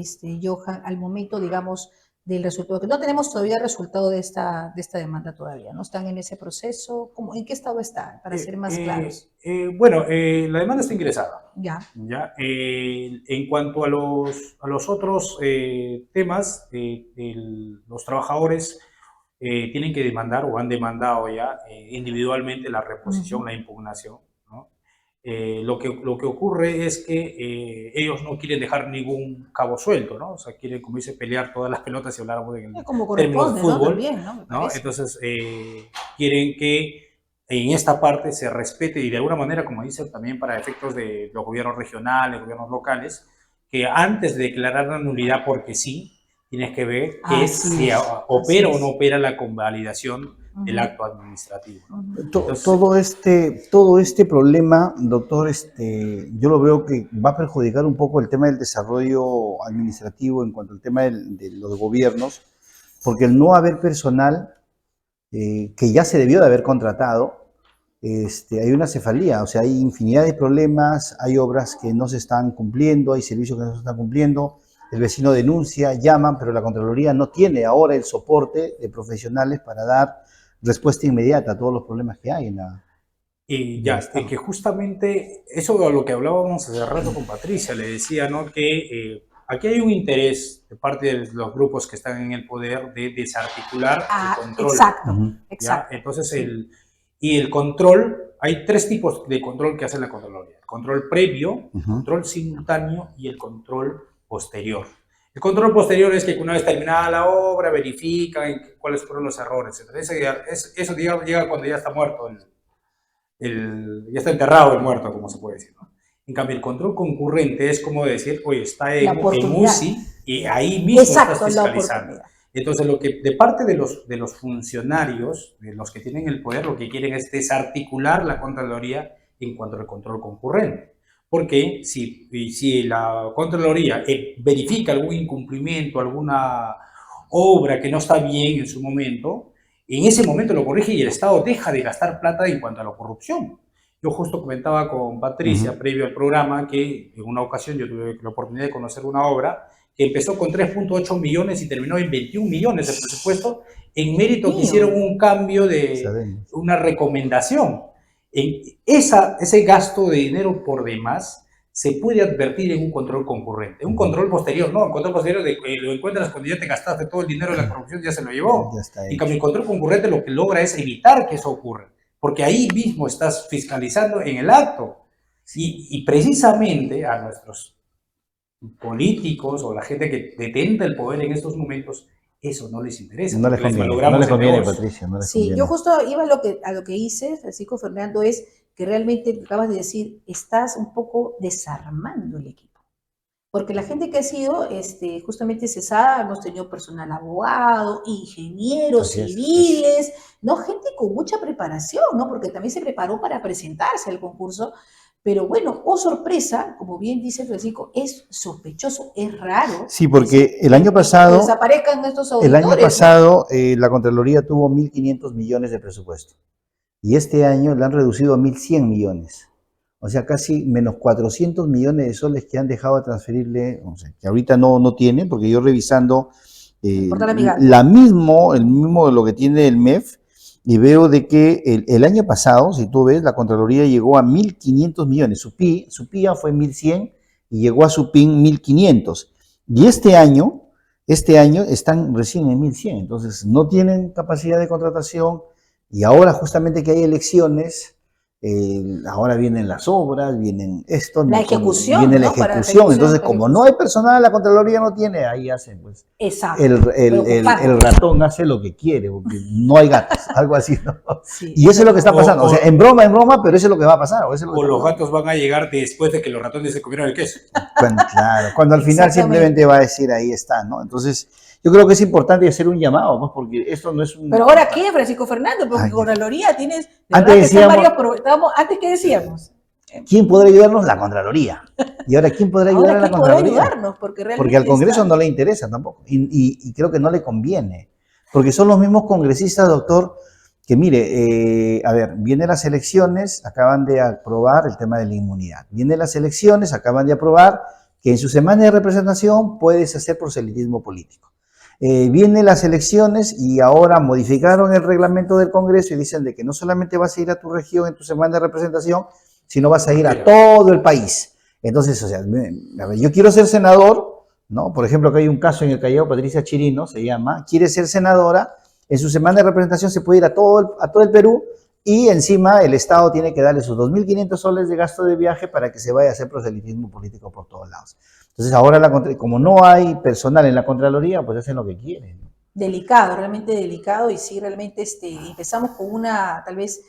Johan, al momento, digamos, del resultado? Que no tenemos todavía el resultado de esta demanda todavía, ¿no? ¿Están en ese proceso? ¿En qué estado está, para ser más claros? Bueno, la demanda está ingresada. Ya. En cuanto a los otros temas, los trabajadores tienen que demandar o han demandado ya individualmente la reposición, la impugnación, ¿no? Lo que ocurre es que ellos no quieren dejar ningún cabo suelto, ¿no? O sea, quieren, como dice, pelear todas las pelotas si habláramos en términos de fútbol, ¿no? También, ¿no? Entonces, quieren que en esta parte se respete y de alguna manera, como dice, también para efectos de los gobiernos regionales, gobiernos locales, que antes de declarar la nulidad porque sí, tienes que ver que si opera o no opera la convalidación del acto administrativo, ¿no? Entonces, todo este problema, doctor, yo lo veo que va a perjudicar un poco el tema del desarrollo administrativo en cuanto al tema de los gobiernos, porque el no haber personal que ya se debió de haber contratado, hay una cefalía, o sea, hay infinidad de problemas, hay obras que no se están cumpliendo, hay servicios que no se están cumpliendo, el vecino denuncia, llaman, pero la Contraloría no tiene ahora el soporte de profesionales para dar respuesta inmediata a todos los problemas que hay en la... Y Ya ya, está. que justamente eso a lo que hablábamos hace rato con Patricia, le decía, ¿no? Que aquí hay un interés de parte de los grupos que están en el poder de desarticular el control, Exacto, Ujú. ¿ya? exacto. Entonces, Sí. el control, hay tres tipos de control que hace la Contraloría. El control previo, el Ujú. control simultáneo y el control posterior. El control posterior es que una vez terminada la obra, verifican cuáles fueron los errores, etc. Eso llega cuando ya está muerto ya está enterrado el muerto, como se puede decir, ¿no? En cambio, el control concurrente es como decir, oye, está La en oportunidad. UCI y ahí mismo estás Exacto, la fiscalizando. oportunidad. Entonces, lo que de parte de los funcionarios, de los que tienen el poder, lo que quieren es desarticular la Contraloría en cuanto al control concurrente. Porque si la Contraloría verifica algún incumplimiento, alguna obra que no está bien en su momento, en ese momento lo corrige y el Estado deja de gastar plata en cuanto a la corrupción. Yo justo comentaba con Patricia, previo al programa, que en una ocasión yo tuve la oportunidad de conocer una obra que empezó con 3.8 millones y terminó en 21 millones de presupuesto, en mérito que hicieron un cambio de Sabemos. una recomendación. Ese gasto de dinero por demás se puede advertir en un control concurrente. Un control posterior, no, un control posterior de que lo encuentras cuando ya te gastaste todo el dinero de la corrupción, ya se lo llevó. Ya está En hecho. cambio, el control concurrente lo que logra es evitar que eso ocurra, porque ahí mismo estás fiscalizando en el acto. Y precisamente a nuestros políticos o la gente que detenta el poder en estos momentos, eso no les interesa. No les porque conviene, malogramos no les el conviene, negocio. Patricia, no les Sí, conviene. yo justo iba a lo que hice, Francisco Fernando, es que realmente acabas de decir, estás un poco desarmando el equipo. Porque la gente que ha sido justamente cesada, hemos tenido personal abogado, ingenieros Así es. civiles, ¿no? Gente con mucha preparación, ¿no? Porque también se preparó para presentarse al concurso. Pero bueno, oh sorpresa, como bien dice Francisco, es sospechoso, es raro. Sí, porque el año que pasado, desaparezcan estos el auditores. año pasado la Contraloría tuvo 1.500 millones de presupuesto y este año le han reducido a 1.100 millones. O sea, casi menos 400 millones de soles que han dejado de transferirle, o sea, que ahorita no tienen, porque yo revisando Portal amigable. el mismo de lo que tiene el MEF, y veo de que el año pasado, si tú ves, la Contraloría llegó a 1.500 millones. Su PIA fue 1.100 y llegó a su PIN 1.500. Y este año están recién en 1.100. Entonces, no tienen capacidad de contratación y ahora justamente que hay elecciones, ahora vienen las obras, vienen esto, La ejecución, viene la ¿no? Para la ejecución. ejecución, Entonces, para como la no hay personal, la Contraloría no tiene, ahí hacen pues. Exacto. El ratón hace lo que quiere, porque no hay gatos, algo así, ¿no? Sí. Y eso es lo que está pasando. O sea, en broma, pero eso es lo que va a pasar. O, eso es lo que O está los pasando. gatos van a llegar después de que los ratones se comieron el queso. Claro, cuando al final Exactamente. simplemente va a decir ahí está, ¿no? Entonces, yo creo que es importante hacer un llamado, ¿no? Porque esto no es un... Pero ahora, ¿qué, Francisco Fernando? Porque Ay, con la Loría tienes... de Antes verdad que son decíamos- antes, ¿qué decíamos? ¿Quién podrá ayudarnos? La Contraloría. Y ahora, ¿quién podrá ayudar Ahora, a la ¿quién podrá Contraloría? ayudarnos? Porque realmente Porque al Congreso está- no le interesa tampoco. Y creo que no le conviene. Porque son los mismos congresistas, doctor, que mire, a ver, vienen las elecciones, acaban de aprobar el tema de la inmunidad. Vienen las elecciones, acaban de aprobar que en su semana de representación puedes hacer proselitismo político. Vienen las elecciones y ahora modificaron el reglamento del Congreso y dicen de que no solamente vas a ir a tu región en tu semana de representación, sino vas a ir a todo el país. Entonces, o sea, a ver, yo quiero ser senador, ¿no? Por ejemplo, acá hay un caso en el Callao, Patricia Chirino se llama, quiere ser senadora, en su semana de representación se puede ir a todo el Perú y encima el Estado tiene que darle sus 2.500 soles de gasto de viaje para que se vaya a hacer proselitismo político por todos lados. Entonces ahora, como no hay personal en la Contraloría, pues hacen lo que quieren. delicado, realmente delicado, y sí, realmente empezamos con una, tal vez,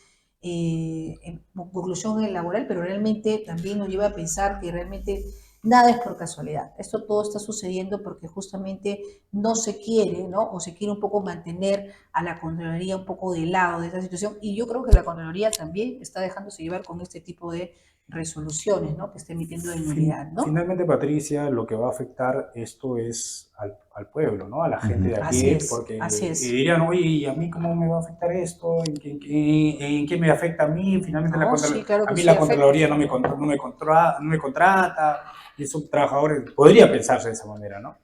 conclusión laboral, pero realmente también nos lleva a pensar que realmente nada es por casualidad. Esto todo está sucediendo porque justamente no se quiere, ¿no? O se quiere un poco mantener a la Contraloría un poco de lado de esta situación, y yo creo que la Contraloría también está dejándose llevar con este tipo de resoluciones, ¿no? Que está emitiendo de nulidad, ¿no? Finalmente, Patricia, lo que va a afectar esto es al pueblo, ¿no? A la gente de Así aquí, es, porque así es. dirían, oye, ¿y a mí cómo me va a afectar esto? ¿En qué me afecta a mí? Finalmente, No, sí, claro a que mí sí la afecta. Contraloría no me contrata, y son trabajadores, podría pensarse de esa manera, ¿no?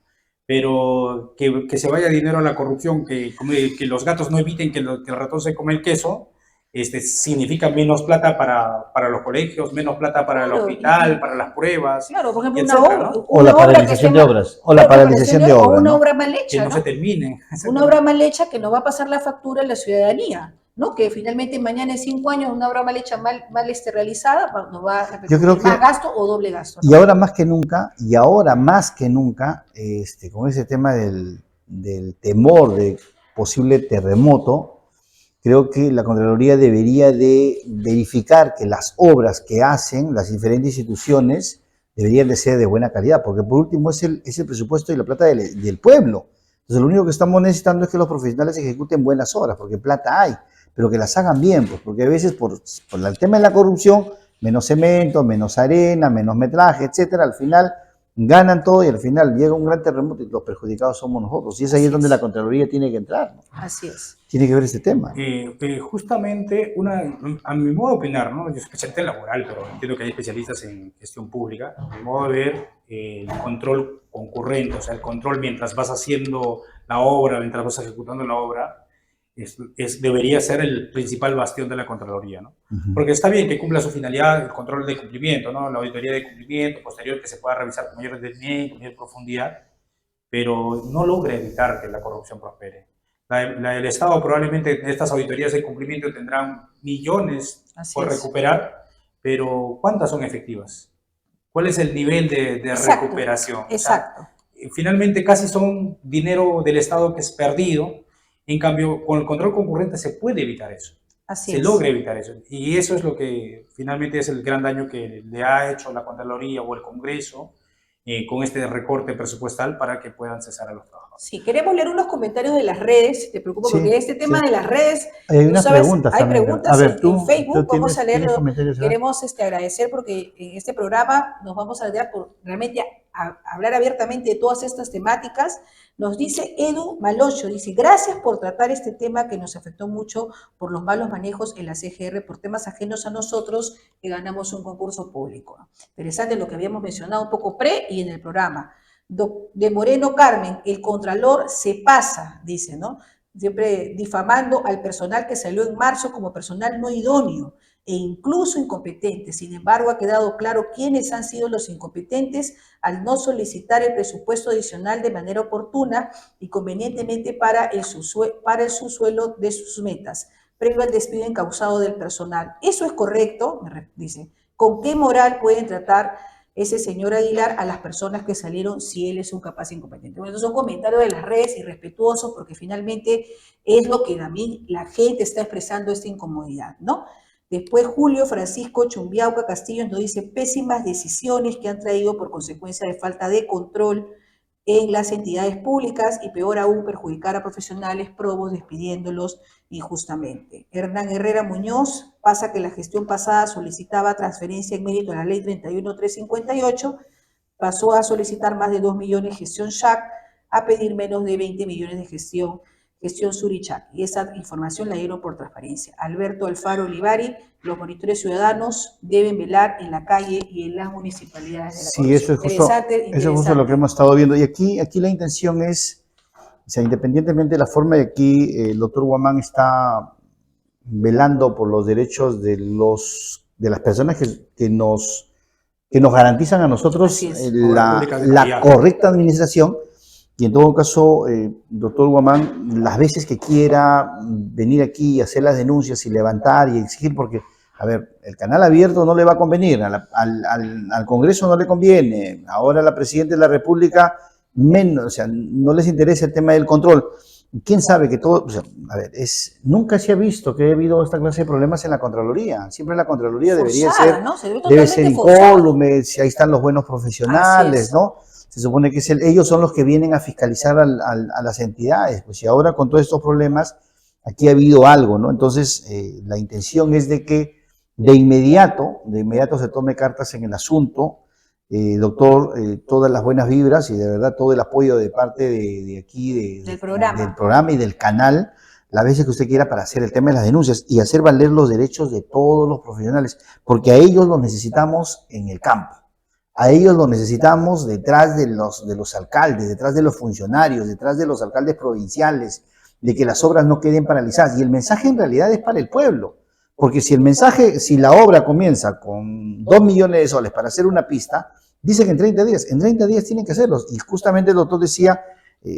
Pero que se vaya dinero a la corrupción, que los gatos no eviten que el ratón se come el queso, significa menos plata para los colegios, menos plata para el Claro, hospital, para las pruebas, Claro, por ejemplo, etcétera, una obra, ¿no? O la una obra que paralización esté de mal- obras. O la paralización de o obras, una ¿no? obra mal Que hecha, no se ¿no? terminen. Una obra mal hecha que nos va a pasar la factura a la ciudadanía, ¿no? Que finalmente mañana en 5 años una obra mal hecha, mal realizada, nos va a Yo repercutir creo que más gasto o doble gasto, y ¿no? ahora más que nunca, con ese tema del temor de posible terremoto, creo que la Contraloría debería de verificar que las obras que hacen las diferentes instituciones deberían de ser de buena calidad, porque por último es el presupuesto y la plata del pueblo. Entonces lo único que estamos necesitando es que los profesionales ejecuten buenas obras, porque plata hay, pero que las hagan bien, pues, porque a veces por el tema de la corrupción, menos cemento, menos arena, menos metraje, etcétera, al final ganan todo y al final llega un gran terremoto y los perjudicados somos nosotros. Y es ahí Así donde es. la Contraloría tiene que entrar, ¿no? Así es. Tiene que ver este tema. Justamente, a mi modo de opinar, ¿no? Yo soy especialista en laboral, pero entiendo que hay especialistas en gestión pública. A mi modo de ver, el control concurrente, o sea, el control mientras vas haciendo la obra, mientras vas ejecutando la obra, debería ser el principal bastión de la Contraloría, ¿no? Porque está bien que cumpla su finalidad, el control de cumplimiento, ¿no? La auditoría de cumplimiento posterior que se pueda revisar con mayor detenimiento, con mayor profundidad, pero no logra evitar que la corrupción prospere. El Estado probablemente en estas auditorías de cumplimiento tendrán millones por recuperar, pero ¿cuántas son efectivas? ¿Cuál es el nivel de Exacto, recuperación? exacto. O sea, finalmente casi son dinero del Estado que es perdido. En cambio, con el control concurrente se puede evitar eso. Así se es. logra evitar eso. Y eso es lo que finalmente es el gran daño que le ha hecho la Contraloría o el Congreso con este recorte presupuestal para que puedan cesar a los trabajadores. Sí, queremos leer unos comentarios de las redes, si te preocupa, Sí, porque este tema sí. de las redes, Hay tú unas sabes, preguntas hay también. preguntas A ver, en Facebook, vamos a ¿tienes leerlo. comentarios? Queremos agradecer porque en este programa nos vamos a dar por realmente a hablar abiertamente de todas estas temáticas. Nos dice Edu Malocho, dice, gracias por tratar este tema que nos afectó mucho por los malos manejos en la CGR, por temas ajenos a nosotros que ganamos un concurso público. Interesante lo que habíamos mencionado un poco pre y en el programa. De Moreno Carmen, el contralor se pasa, dice, ¿no? Siempre difamando al personal que salió en marzo como personal no idóneo e incluso incompetente. Sin embargo, ha quedado claro quiénes han sido los incompetentes al no solicitar el presupuesto adicional de manera oportuna y convenientemente para el subsuelo de sus metas, previo al despido encausado del personal. Eso es correcto, me dice. ¿Con qué moral pueden tratar ese señor Aguilar a las personas que salieron si él es un capaz incompetente? Bueno, estos son comentarios de las redes irrespetuosos porque finalmente es lo que también la gente está expresando esta incomodidad, ¿no? Después Julio Francisco Chumbiauca Castillo nos dice pésimas decisiones que han traído por consecuencia de falta de control en las entidades públicas y peor aún perjudicar a profesionales probos despidiéndolos injustamente. Hernán Herrera Muñoz pasa que la gestión pasada solicitaba transferencia en mérito a la ley 31358, pasó a solicitar más de 2 millones de gestión SHAC, a pedir menos de 20 millones de gestión Surichac. Y esa información la dieron por transparencia. Alberto Alfaro Olivari, los monitores ciudadanos deben velar en la calle y en las municipalidades de la corrupción. Sí, eso es justo lo que hemos estado viendo. Y aquí la intención es, o sea, independientemente de la forma de aquí, el doctor Guamán está velando por los derechos de las personas que nos garantizan a nosotros la correcta administración. Y en todo caso, doctor Guamán, las veces que quiera venir aquí y hacer las denuncias y levantar y exigir, porque, a ver, el canal abierto no le va a convenir, al Congreso no le conviene, ahora a la Presidenta de la República menos, o sea, no les interesa el tema del control. ¿Quién sabe que todo, o sea, a ver, nunca se ha visto que ha habido esta clase de problemas en la Contraloría? Siempre la Contraloría debería ser, ¿no? Debe ser incólume, si ahí están los buenos profesionales, ¿no? Se supone que ellos son los que vienen a fiscalizar a las entidades, pues y ahora con todos estos problemas, aquí ha habido algo, ¿no? Entonces, la intención es de que de inmediato se tome cartas en el asunto. Doctor, todas las buenas vibras y de verdad todo el apoyo de parte de aquí, del programa y del canal, las veces que usted quiera para hacer el tema de las denuncias y hacer valer los derechos de todos los profesionales, porque a ellos los necesitamos en el campo. A ellos los necesitamos detrás de los alcaldes, detrás de los funcionarios, detrás de los alcaldes provinciales, de que las obras no queden paralizadas. Y el mensaje en realidad es para el pueblo. Porque si el mensaje, si la obra comienza con 2 millones de soles para hacer una pista, dice que en 30 días tienen que hacerlos. Y justamente el doctor decía,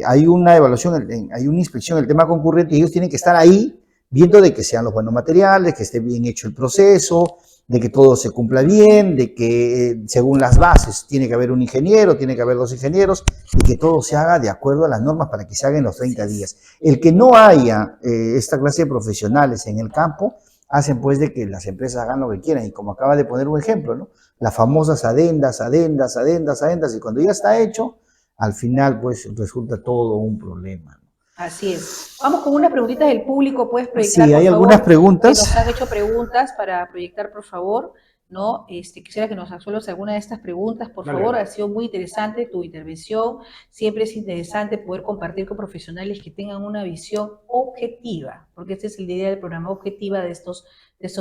hay una evaluación, hay una inspección en el tema concurrente y ellos tienen que estar ahí viendo de que sean los buenos materiales, que esté bien hecho el proceso, de que todo se cumpla bien, de que según las bases tiene que haber un ingeniero, tiene que haber 2 ingenieros y que todo se haga de acuerdo a las normas para que se haga en los 30 días. El que no haya esta clase de profesionales en el campo hacen pues de que las empresas hagan lo que quieran y como acaba de poner un ejemplo, ¿no? Las famosas adendas y cuando ya está hecho, al final pues resulta todo un problema. Así es. Vamos con unas preguntitas del público, puedes proyectar, Sí, hay por favor, algunas preguntas. que nos han hecho preguntas para proyectar, por favor, ¿no? Quisiera que nos resuelvas alguna de estas preguntas, por favor. Ha sido muy interesante tu intervención. Siempre es interesante poder compartir con profesionales que tengan una visión objetiva, porque este es el idea del programa, objetiva de estos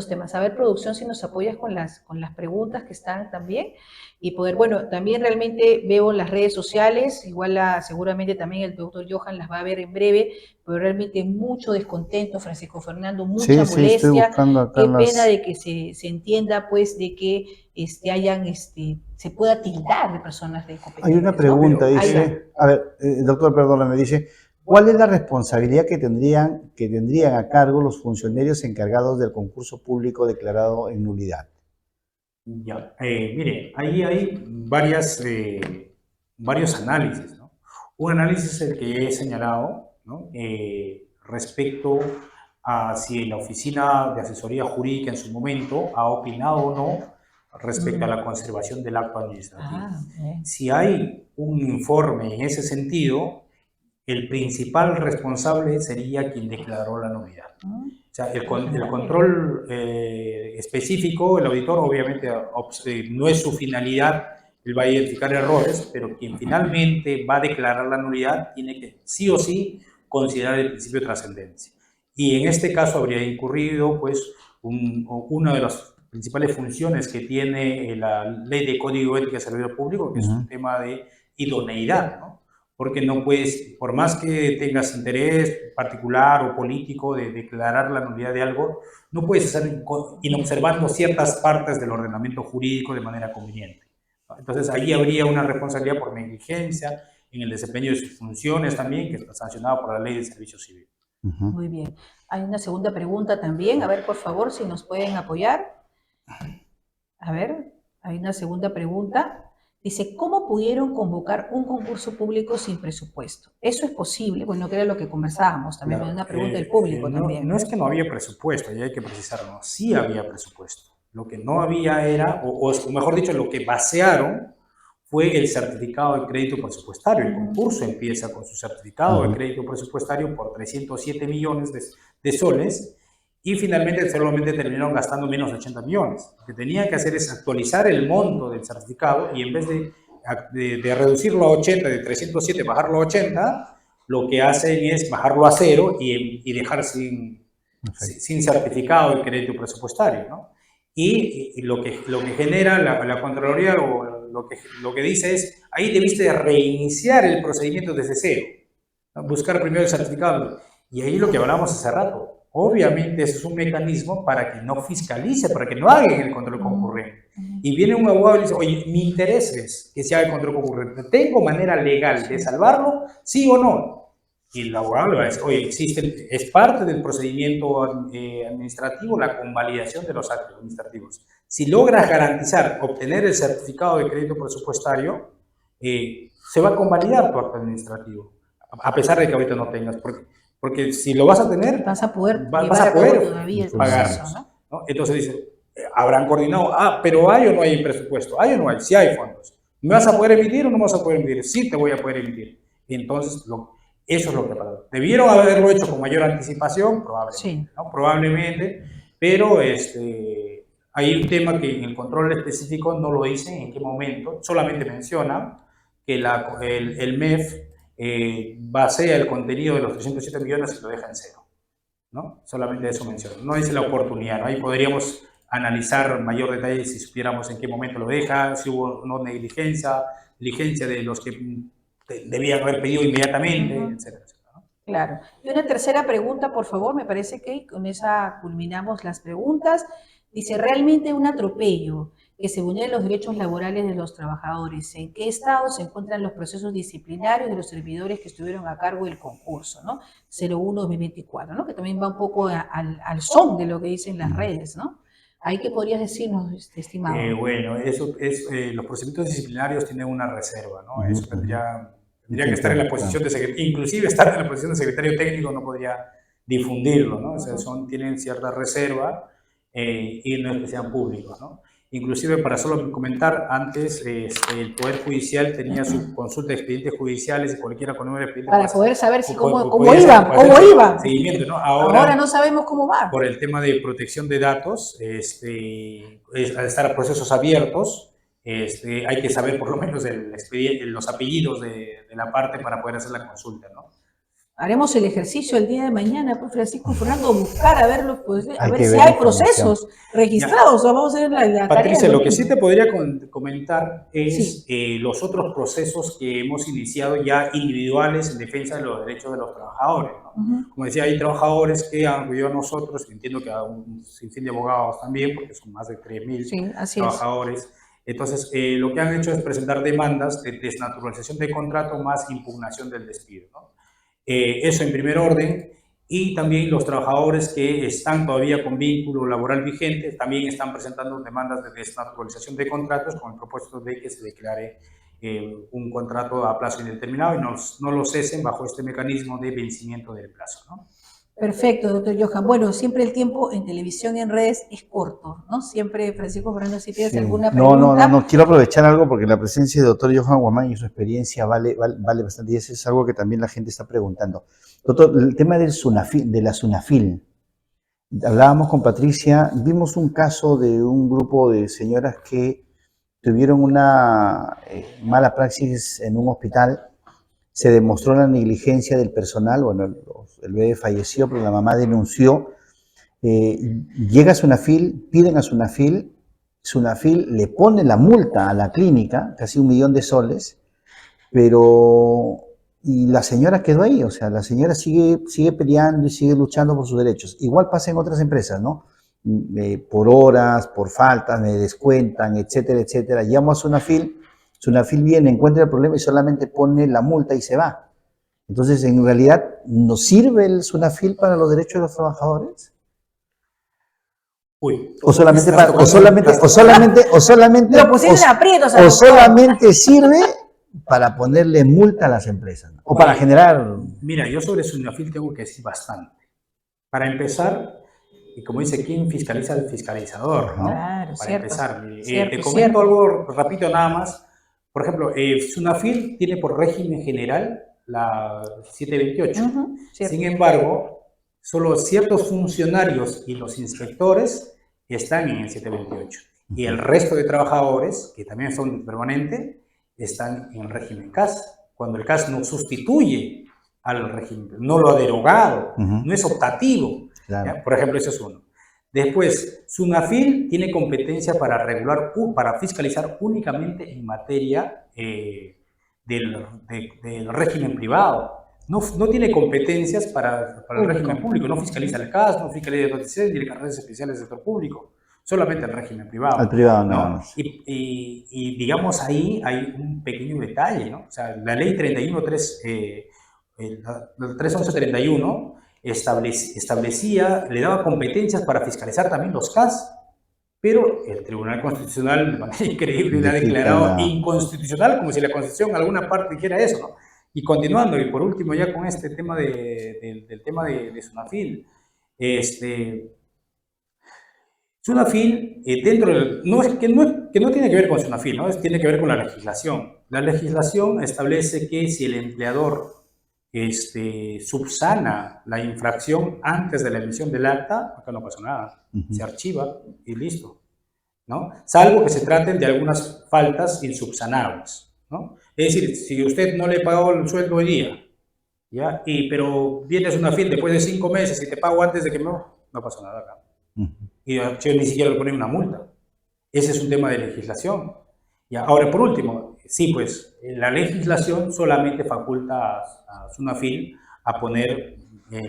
temas. A ver, producción, si nos apoyas con las preguntas que están también. Y poder, bueno, también realmente veo en las redes sociales, igual seguramente también el doctor Johan las va a ver en breve, pero realmente mucho descontento, Francisco Fernando, mucha molestia. Estoy buscando acá Qué pena de que se entienda, pues, de que se pueda tildar de personas de incompetentes. Hay una pregunta, ¿no? dice, a ver, doctor, perdóname, dice, ¿cuál es la responsabilidad que tendrían a cargo los funcionarios encargados del concurso público declarado en nulidad? Ya, mire, ahí hay varios análisis, ¿no? Un análisis es el que he señalado, ¿no? Respecto a si la Oficina de Asesoría Jurídica en su momento ha opinado o no respecto a la conservación del acto administrativo. Si hay un informe en ese sentido, el principal responsable sería quien declaró la nulidad. O sea, el control específico, el auditor obviamente no es su finalidad, él va a identificar errores, pero quien finalmente va a declarar la nulidad tiene que sí o sí considerar el principio de trascendencia. Y en este caso habría incurrido pues una de las principales funciones que tiene la Ley de Código Ético de Servidor Público, que es un tema de idoneidad, ¿no? Porque no puedes, por más que tengas interés particular o político de declarar la nulidad de algo, no puedes hacer inobservando ciertas partes del ordenamiento jurídico de manera conveniente. Entonces, allí habría una responsabilidad por negligencia en el desempeño de sus funciones también, que está sancionado por la Ley de Servicio Civil. Muy bien. Hay una segunda pregunta también. A ver, por favor, si nos pueden apoyar. A ver, hay una segunda pregunta. Dice, ¿cómo pudieron convocar un concurso público sin presupuesto? ¿Eso es posible? Bueno, que era lo que conversábamos también, claro, una pregunta del público también. No es que no había presupuesto, ya hay que precisarlo, sí había presupuesto. Lo que no había era, o mejor dicho, lo que basearon fue el certificado de crédito presupuestario. El concurso empieza con su certificado de crédito presupuestario por 307 millones de soles, y finalmente solamente terminaron gastando menos de 80 millones. Lo que tenían que hacer es actualizar el monto del certificado y en vez de reducirlo a 80, de 307 bajarlo a 80, lo que hacen es bajarlo a 0 y dejar sin certificado de crédito presupuestario, ¿no? Y lo que genera la Contraloría, lo que dice es, ahí debiste de reiniciar el procedimiento desde cero, ¿no? Buscar primero el certificado. Y ahí lo que hablábamos hace rato. Obviamente ese es un mecanismo para que no fiscalice, para que no hagan el control concurrente. Y viene un abogado y dice, oye, mi interés es que se haga el control concurrente. ¿Tengo manera legal de salvarlo? ¿Sí o no? Y el abogado le va a decir, oye, es parte del procedimiento administrativo la convalidación de los actos administrativos. Si logras garantizar obtener el certificado de crédito presupuestario, se va a convalidar tu acto administrativo, a pesar de que ahorita no tengas. Porque si lo vas a tener, vas a poder pagarlos, ¿no? Entonces dice, habrán coordinado, pero ¿hay o no hay presupuesto? ¿Hay o no hay? Sí hay fondos. ¿Me vas a poder emitir o no me vas a poder emitir? Sí te voy a poder emitir. Y entonces, eso es lo que pasó. ¿Debieron haberlo hecho con mayor anticipación? Probablemente, sí, ¿no? Probablemente, pero hay un tema que en el control específico no lo dicen en qué momento, solamente menciona que el MEF basea el contenido de los 307 millones y lo deja en cero, ¿no? Solamente eso menciona. No dice la oportunidad, ¿no? Ahí podríamos analizar mayor detalle si supiéramos en qué momento lo deja, si hubo no diligencia de los que debían haber pedido inmediatamente, etcétera, etcétera, ¿no? Claro. Y una tercera pregunta, por favor, me parece que con esa culminamos las preguntas. Dice, ¿realmente un atropello que se vulneren los derechos laborales de los trabajadores? ¿En qué estado se encuentran los procesos disciplinarios de los servidores que estuvieron a cargo del concurso, ¿no? 01-2024, ¿no? Que también va un poco al son de lo que dicen las redes, ¿no? ¿Ahí qué podrías decirnos, estimado? Bueno, eso es, los procedimientos disciplinarios tienen una reserva, ¿no? Eso tendría que estar en la posición de secretario, inclusive estar en la posición de secretario técnico no podría difundirlo, ¿no? O sea, tienen cierta reserva y no es que sean públicos, ¿no? Inclusive, para solo comentar, antes el Poder Judicial tenía su consulta de expedientes judiciales y cualquiera con número de expedientes. Para poder saber si cómo iban. Seguimiento, ¿no? Ahora no sabemos cómo va. Por el tema de protección de datos, al estar a procesos abiertos, hay que saber por lo menos los apellidos de la parte para poder hacer la consulta, ¿no? Haremos el ejercicio el día de mañana, pues Francisco Fernando, buscar a ver, si hay procesos registrados. Vamos a ver la Patricia, tarea. Lo que sí te podría comentar es los otros procesos que hemos iniciado ya individuales en defensa de los derechos de los trabajadores, ¿no? Como decía, hay trabajadores que han acudido a nosotros, entiendo que a un sinfín de abogados también, porque son más de 3.000 trabajadores. Entonces, lo que han hecho es presentar demandas de desnaturalización de contrato más impugnación del despido, ¿no? Eso en primer orden, y también los trabajadores que están todavía con vínculo laboral vigente también están presentando demandas de desnaturalización de contratos con el propósito de que se declare un contrato a plazo indeterminado y no lo cesen bajo este mecanismo de vencimiento del plazo, ¿no? Perfecto, doctor Johan. Bueno, siempre el tiempo en televisión y en redes es corto, ¿no? Siempre, Francisco Fernando, si tienes alguna pregunta. No, quiero aprovechar algo porque la presencia del doctor Johan Guamán y su experiencia vale bastante, y eso es algo que también la gente está preguntando. Doctor, el tema de la SUNAFIL. Hablábamos con Patricia, vimos un caso de un grupo de señoras que tuvieron una mala praxis en un hospital. Se demostró la negligencia del personal, bueno, el bebé falleció, pero la mamá denunció. Llega a SUNAFIL, piden a SUNAFIL le pone la multa a la clínica, casi 1 millón de soles, y la señora quedó ahí, o sea, la señora sigue peleando y sigue luchando por sus derechos. Igual pasa en otras empresas, ¿no? Por horas, por faltas, me descuentan, etcétera, etcétera. Llamo a SUNAFIL viene, encuentra el problema y solamente pone la multa y se va. Entonces, en realidad, ¿no sirve el SUNAFIL para los derechos de los trabajadores? O solamente sirve para ponerle multa a las empresas, ¿no? O para generar... Mira, yo sobre SUNAFIL tengo que decir bastante. Para empezar, y como dice, ¿quién fiscaliza al fiscalizador, ¿no? Claro, para empezar, te comento algo rapidito nada más. Por ejemplo, SUNAFIL tiene por régimen general la 728. Sin embargo, solo ciertos funcionarios y los inspectores están en el 728. Y el resto de trabajadores, que también son permanentes, están en el régimen CAS. Cuando el CAS no sustituye al régimen, no lo ha derogado, no es optativo. Claro. Por ejemplo, eso es uno. Después, SUNAFIL tiene competencia para fiscalizar únicamente en materia del régimen privado. No tiene competencias para el régimen público, no fiscaliza el CAS, no fiscaliza el DTC, ni el carreras especiales del sector público, solamente el régimen privado. Al privado, ¿no? Y digamos, ahí hay un pequeño detalle, ¿no? O sea, la ley 31131 establecía, le daba competencias para fiscalizar también los CAS, pero el Tribunal Constitucional, de manera increíble, le ha declarado inconstitucional, como si la Constitución en alguna parte dijera eso, ¿no? Y continuando, y por último ya con este tema del tema de SUNAFIL, SUNAFIL, que no tiene que ver con SUNAFIL, ¿no? Tiene que ver con la legislación. La legislación establece que si el empleador subsana la infracción antes de la emisión del acta, acá no pasa nada, se archiva y listo, ¿no? Salvo que se traten de algunas faltas insubsanables, ¿no? Es decir, si usted no le pagó el sueldo hoy día, ¿ya? Pero vienes a SUNAFIL después de 5 meses y te pago antes de que no pasa nada acá. Y yo ni siquiera le ponen una multa. Ese es un tema de legislación. ¿Ya? Ahora, por último, sí, pues la legislación solamente faculta a SUNAFIL a poner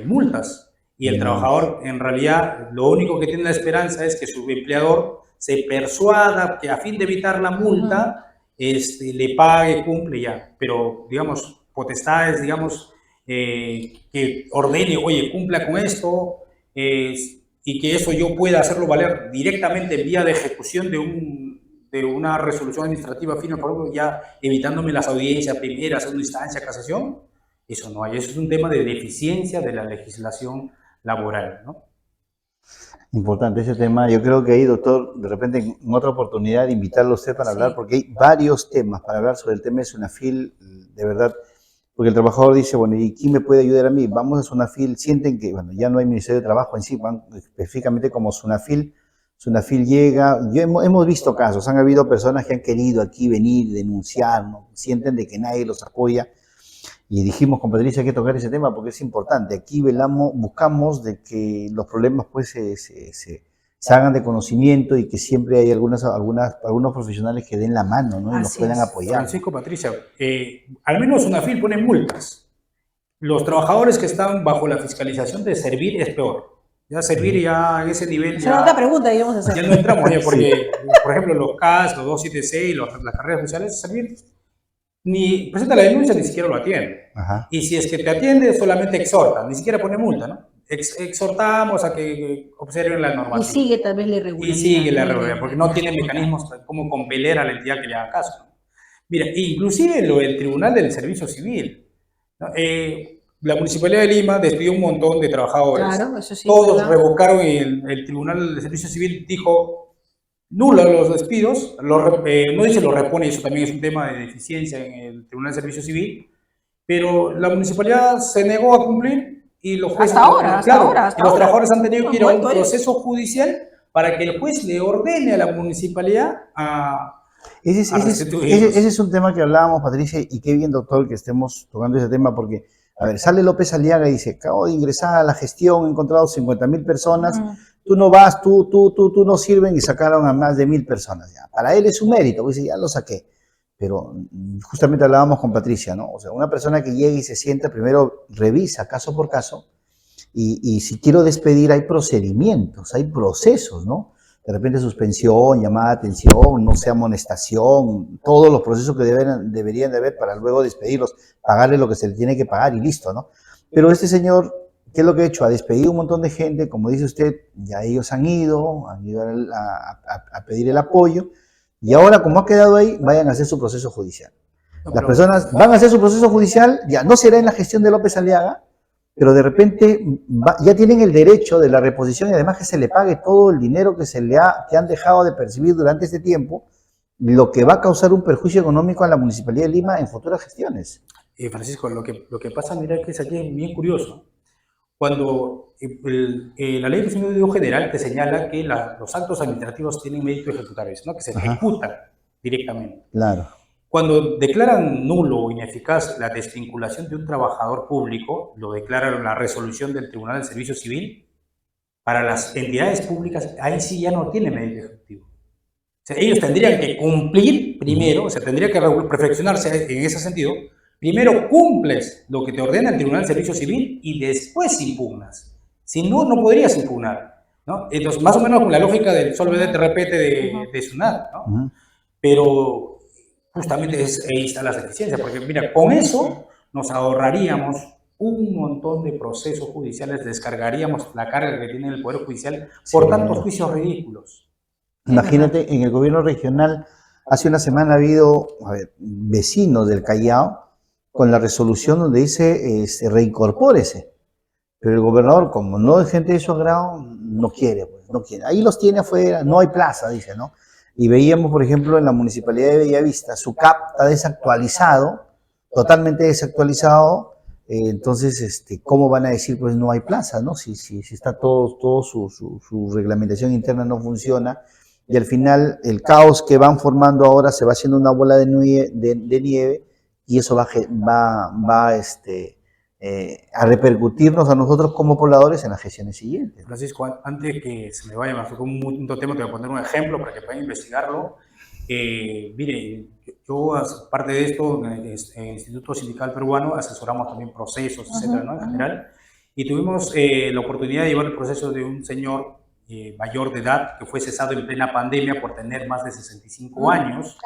multas. Y el trabajador, en realidad, lo único que tiene la esperanza es que su empleador se persuada que a fin de evitar la multa, le pague, cumple ya. Pero, digamos, potestades, digamos, que ordene, oye, cumpla con esto, y que eso yo pueda hacerlo valer directamente en vía de ejecución de una resolución administrativa firme, por ejemplo, ya evitándome las audiencias primeras, segunda instancia, casación, eso no hay. Eso es un tema de deficiencia de la legislación laboral, ¿no? Importante ese tema. Yo creo que ahí, doctor, de repente en otra oportunidad invitarlo a usted para hablar, porque hay varios temas para hablar sobre el tema de SUNAFIL, de verdad, porque el trabajador dice, bueno, ¿y quién me puede ayudar a mí? Vamos a SUNAFIL, sienten que, bueno, ya no hay Ministerio de Trabajo en sí, van específicamente como SUNAFIL. SUNAFIL llega, hemos visto casos, han habido personas que han querido aquí venir, denunciar, ¿no? Sienten de que nadie los apoya. Y dijimos con Patricia hay que tocar ese tema porque es importante. Aquí buscamos de que los problemas pues se hagan de conocimiento y que siempre hay algunos profesionales que den la mano, ¿no? Y nos puedan apoyar. Francisco, Patricia, al menos SUNAFIL pone multas. Los trabajadores que están bajo la fiscalización de Servir es peor. Ya Servir ya en ese nivel Esa es otra pregunta, digamos así. Ya no entramos, ya, porque, por ejemplo, los CAS, los 276, las carreras sociales, Servir ni presenta la denuncia, ni siquiera lo atiende. Ajá. Y si es que te atiende, solamente exhorta, ni siquiera pone multa, ¿no? Exhortamos a que observen la normativa. Y sigue tal vez la irregularidad. Y sigue la irregularidad, porque no tiene mecanismos como compeler a la entidad que le haga caso. Mira, inclusive lo del Tribunal del Servicio Civil, ¿no? La Municipalidad de Lima despidió un montón de trabajadores. Claro, eso sí. Todos revocaron y el Tribunal del Servicio Civil dijo nulo los despidos, no dice lo repone, eso también es un tema de deficiencia en el Tribunal de Servicio Civil, pero la municipalidad se negó a cumplir y los jueces... Hasta ahora. Los trabajadores han tenido que ir a un proceso judicial para que el juez le ordene a la municipalidad a... Ese es un tema que hablábamos, Patricia, y qué bien, doctor, que estemos tocando ese tema, porque, a ver, sale López Aliaga y dice, acabo de ingresar a la gestión, he encontrado 50.000 personas, tú no vas, tú no sirven, y sacaron a más de 1.000 personas. Ya. Para él es un mérito, pues ya lo saqué. Pero justamente hablábamos con Patricia, ¿no? O sea, una persona que llega y se sienta, primero revisa caso por caso, y si quiero despedir hay procedimientos, hay procesos, ¿no? De repente suspensión, llamada de atención, no sé, amonestación, todos los procesos que deberían de haber para luego despedirlos, pagarle lo que se le tiene que pagar y listo, ¿no? Pero este señor, ¿qué es lo que ha hecho? Ha despedido un montón de gente, como dice usted, ya ellos han ido a pedir el apoyo, y ahora como ha quedado ahí, vayan a hacer su proceso judicial. Las personas van a hacer su proceso judicial, ya no será en la gestión de López Aliaga, pero de repente ya tienen el derecho de la reposición y además que se le pague todo el dinero que han dejado de percibir durante este tiempo, lo que va a causar un perjuicio económico a la Municipalidad de Lima en futuras gestiones. Francisco, lo que pasa, mira, que es aquí bien curioso. Cuando la ley de procedimiento general te señala que los actos administrativos tienen mérito ejecutario, ¿no? Que se ejecutan directamente. Claro. Cuando declaran nulo o ineficaz la desvinculación de un trabajador público, lo declara la resolución del Tribunal del Servicio Civil, para las entidades públicas, ahí sí ya no tiene mérito ejecutivo. O sea, ellos tendrían que cumplir primero, o sea, tendría que perfeccionarse en ese sentido. Primero cumples lo que te ordena el Tribunal del Servicio Civil y después impugnas. Si no, no podrías impugnar, ¿no? Entonces, más o menos con la lógica del solvente repete de SUNAT, ¿no? Pero justamente ahí está la deficiencia, porque mira, con eso nos ahorraríamos un montón de procesos judiciales, descargaríamos la carga que tiene el Poder Judicial por tantos juicios ridículos. Imagínate, en el gobierno regional, hace una semana ha habido vecinos del Callao con la resolución donde dice reincorpórese. Pero el gobernador, como no es gente de su agrado, no quiere, pues, no quiere. Ahí los tiene afuera, no hay plaza, dice, ¿no? Y veíamos, por ejemplo, en la Municipalidad de Bellavista, su CAP está desactualizado, totalmente desactualizado. Entonces, ¿cómo van a decir, pues no hay plaza, ¿no? Si está todo su reglamentación interna no funciona. Y al final, el caos que van formando ahora se va haciendo una bola de nieve y eso va a repercutirnos a nosotros como pobladores en las gestiones siguientes. Francisco, antes que se me vaya a un tema, te voy a poner un ejemplo para que puedan investigarlo. Mire, yo, aparte de esto, en el Instituto Sindical Peruano asesoramos también procesos, etcétera, ¿no? En general. Y tuvimos la oportunidad de llevar el proceso de un señor mayor de edad que fue cesado en plena pandemia por tener más de 65 años,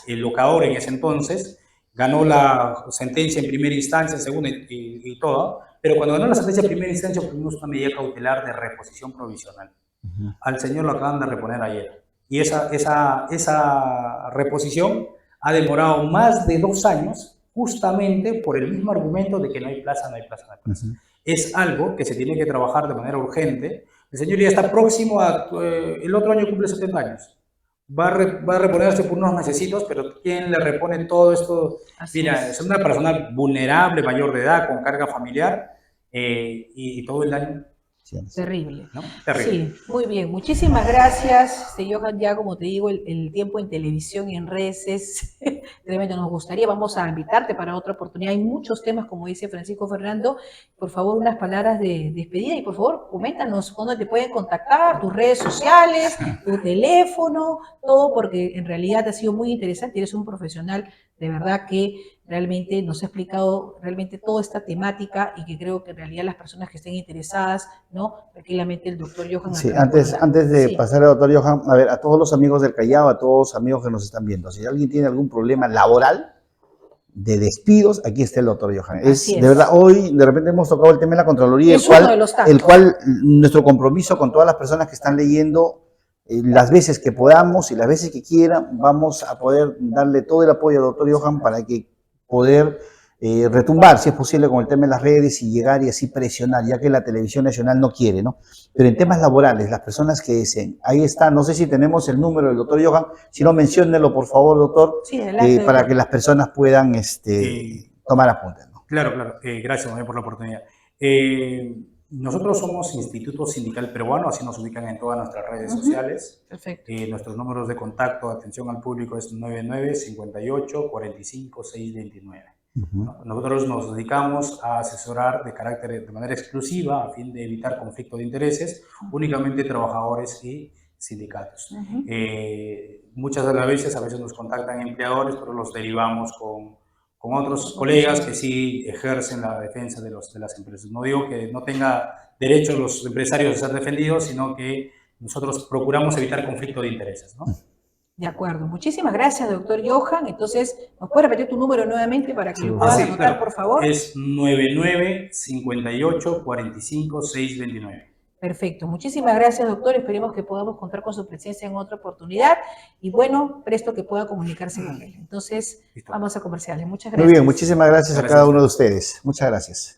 el locador en ese entonces, ganó la sentencia en primera instancia, segunda y todo, pero cuando ganó la sentencia en primera instancia obtuvimos una medida cautelar de reposición provisional. Al señor lo acaban de reponer ayer. Y esa reposición ha demorado más de 2 años justamente por el mismo argumento de que no hay plaza, no hay plaza, no hay plaza. Es algo que se tiene que trabajar de manera urgente. El señor ya está próximo el otro año cumple 70 años. Va a reponerse por unos mesecitos, pero ¿quién le repone todo esto? Mira, es una persona vulnerable, mayor de edad, con carga familiar, y todo el daño. Terrible. ¿No? Terrible. Sí, muy bien. Muchísimas gracias, Johan. Ya, como te digo, el tiempo en televisión y en redes es tremendo. Nos gustaría, vamos a invitarte para otra oportunidad. Hay muchos temas, como dice Francisco Fernando. Por favor, unas palabras de despedida y por favor, coméntanos dónde te pueden contactar, tus redes sociales, tu teléfono, todo, porque en realidad ha sido muy interesante. Eres un profesional de verdad que realmente nos ha explicado realmente toda esta temática y que creo que en realidad las personas que estén interesadas, ¿no? Tranquilamente el doctor Johan. Sí, antes de pasar al doctor Johan, a ver, a todos los amigos del Callao, a todos los amigos que nos están viendo, si alguien tiene algún problema laboral, de despidos, aquí está el doctor Johan. De verdad, hoy de repente hemos tocado el tema de la Contraloría, el cual nuestro compromiso con todas las personas que están leyendo, las veces que podamos y las veces que quieran, vamos a poder darle todo el apoyo al doctor Johan para que poder retumbar, si es posible, con el tema de las redes y llegar y así presionar, ya que la televisión nacional no quiere, ¿no? Pero en temas laborales, las personas que deseen, ahí está, no sé si tenemos el número del doctor Johan, si no, menciónenlo, por favor, doctor, sí, adelante, para que las personas puedan tomar apuntes, ¿no? Claro, gracias por la oportunidad. Nosotros somos Instituto Sindical Peruano, así nos ubican en todas nuestras redes sociales. Perfecto. Nuestros números de contacto, atención al público, es 99-58-45-629. Nosotros nos dedicamos a asesorar de manera exclusiva, a fin de evitar conflicto de intereses, únicamente trabajadores y sindicatos. Muchas de las veces, a veces nos contactan empleadores, pero los derivamos con otros colegas que sí ejercen la defensa de las empresas. No digo que no tenga derecho los empresarios a ser defendidos, sino que nosotros procuramos evitar conflicto de intereses, ¿no? De acuerdo. Muchísimas gracias, doctor Johan. Entonces, ¿nos puedes repetir tu número nuevamente para que lo puedas anotar, claro, por favor? Es 99-58-45-629. Perfecto. Muchísimas gracias, doctor. Esperemos que podamos contar con su presencia en otra oportunidad y, bueno, presto que pueda comunicarse con él. Entonces, vamos a comerciales. Muchas gracias. Muy bien, muchísimas gracias a cada uno de ustedes. Muchas gracias.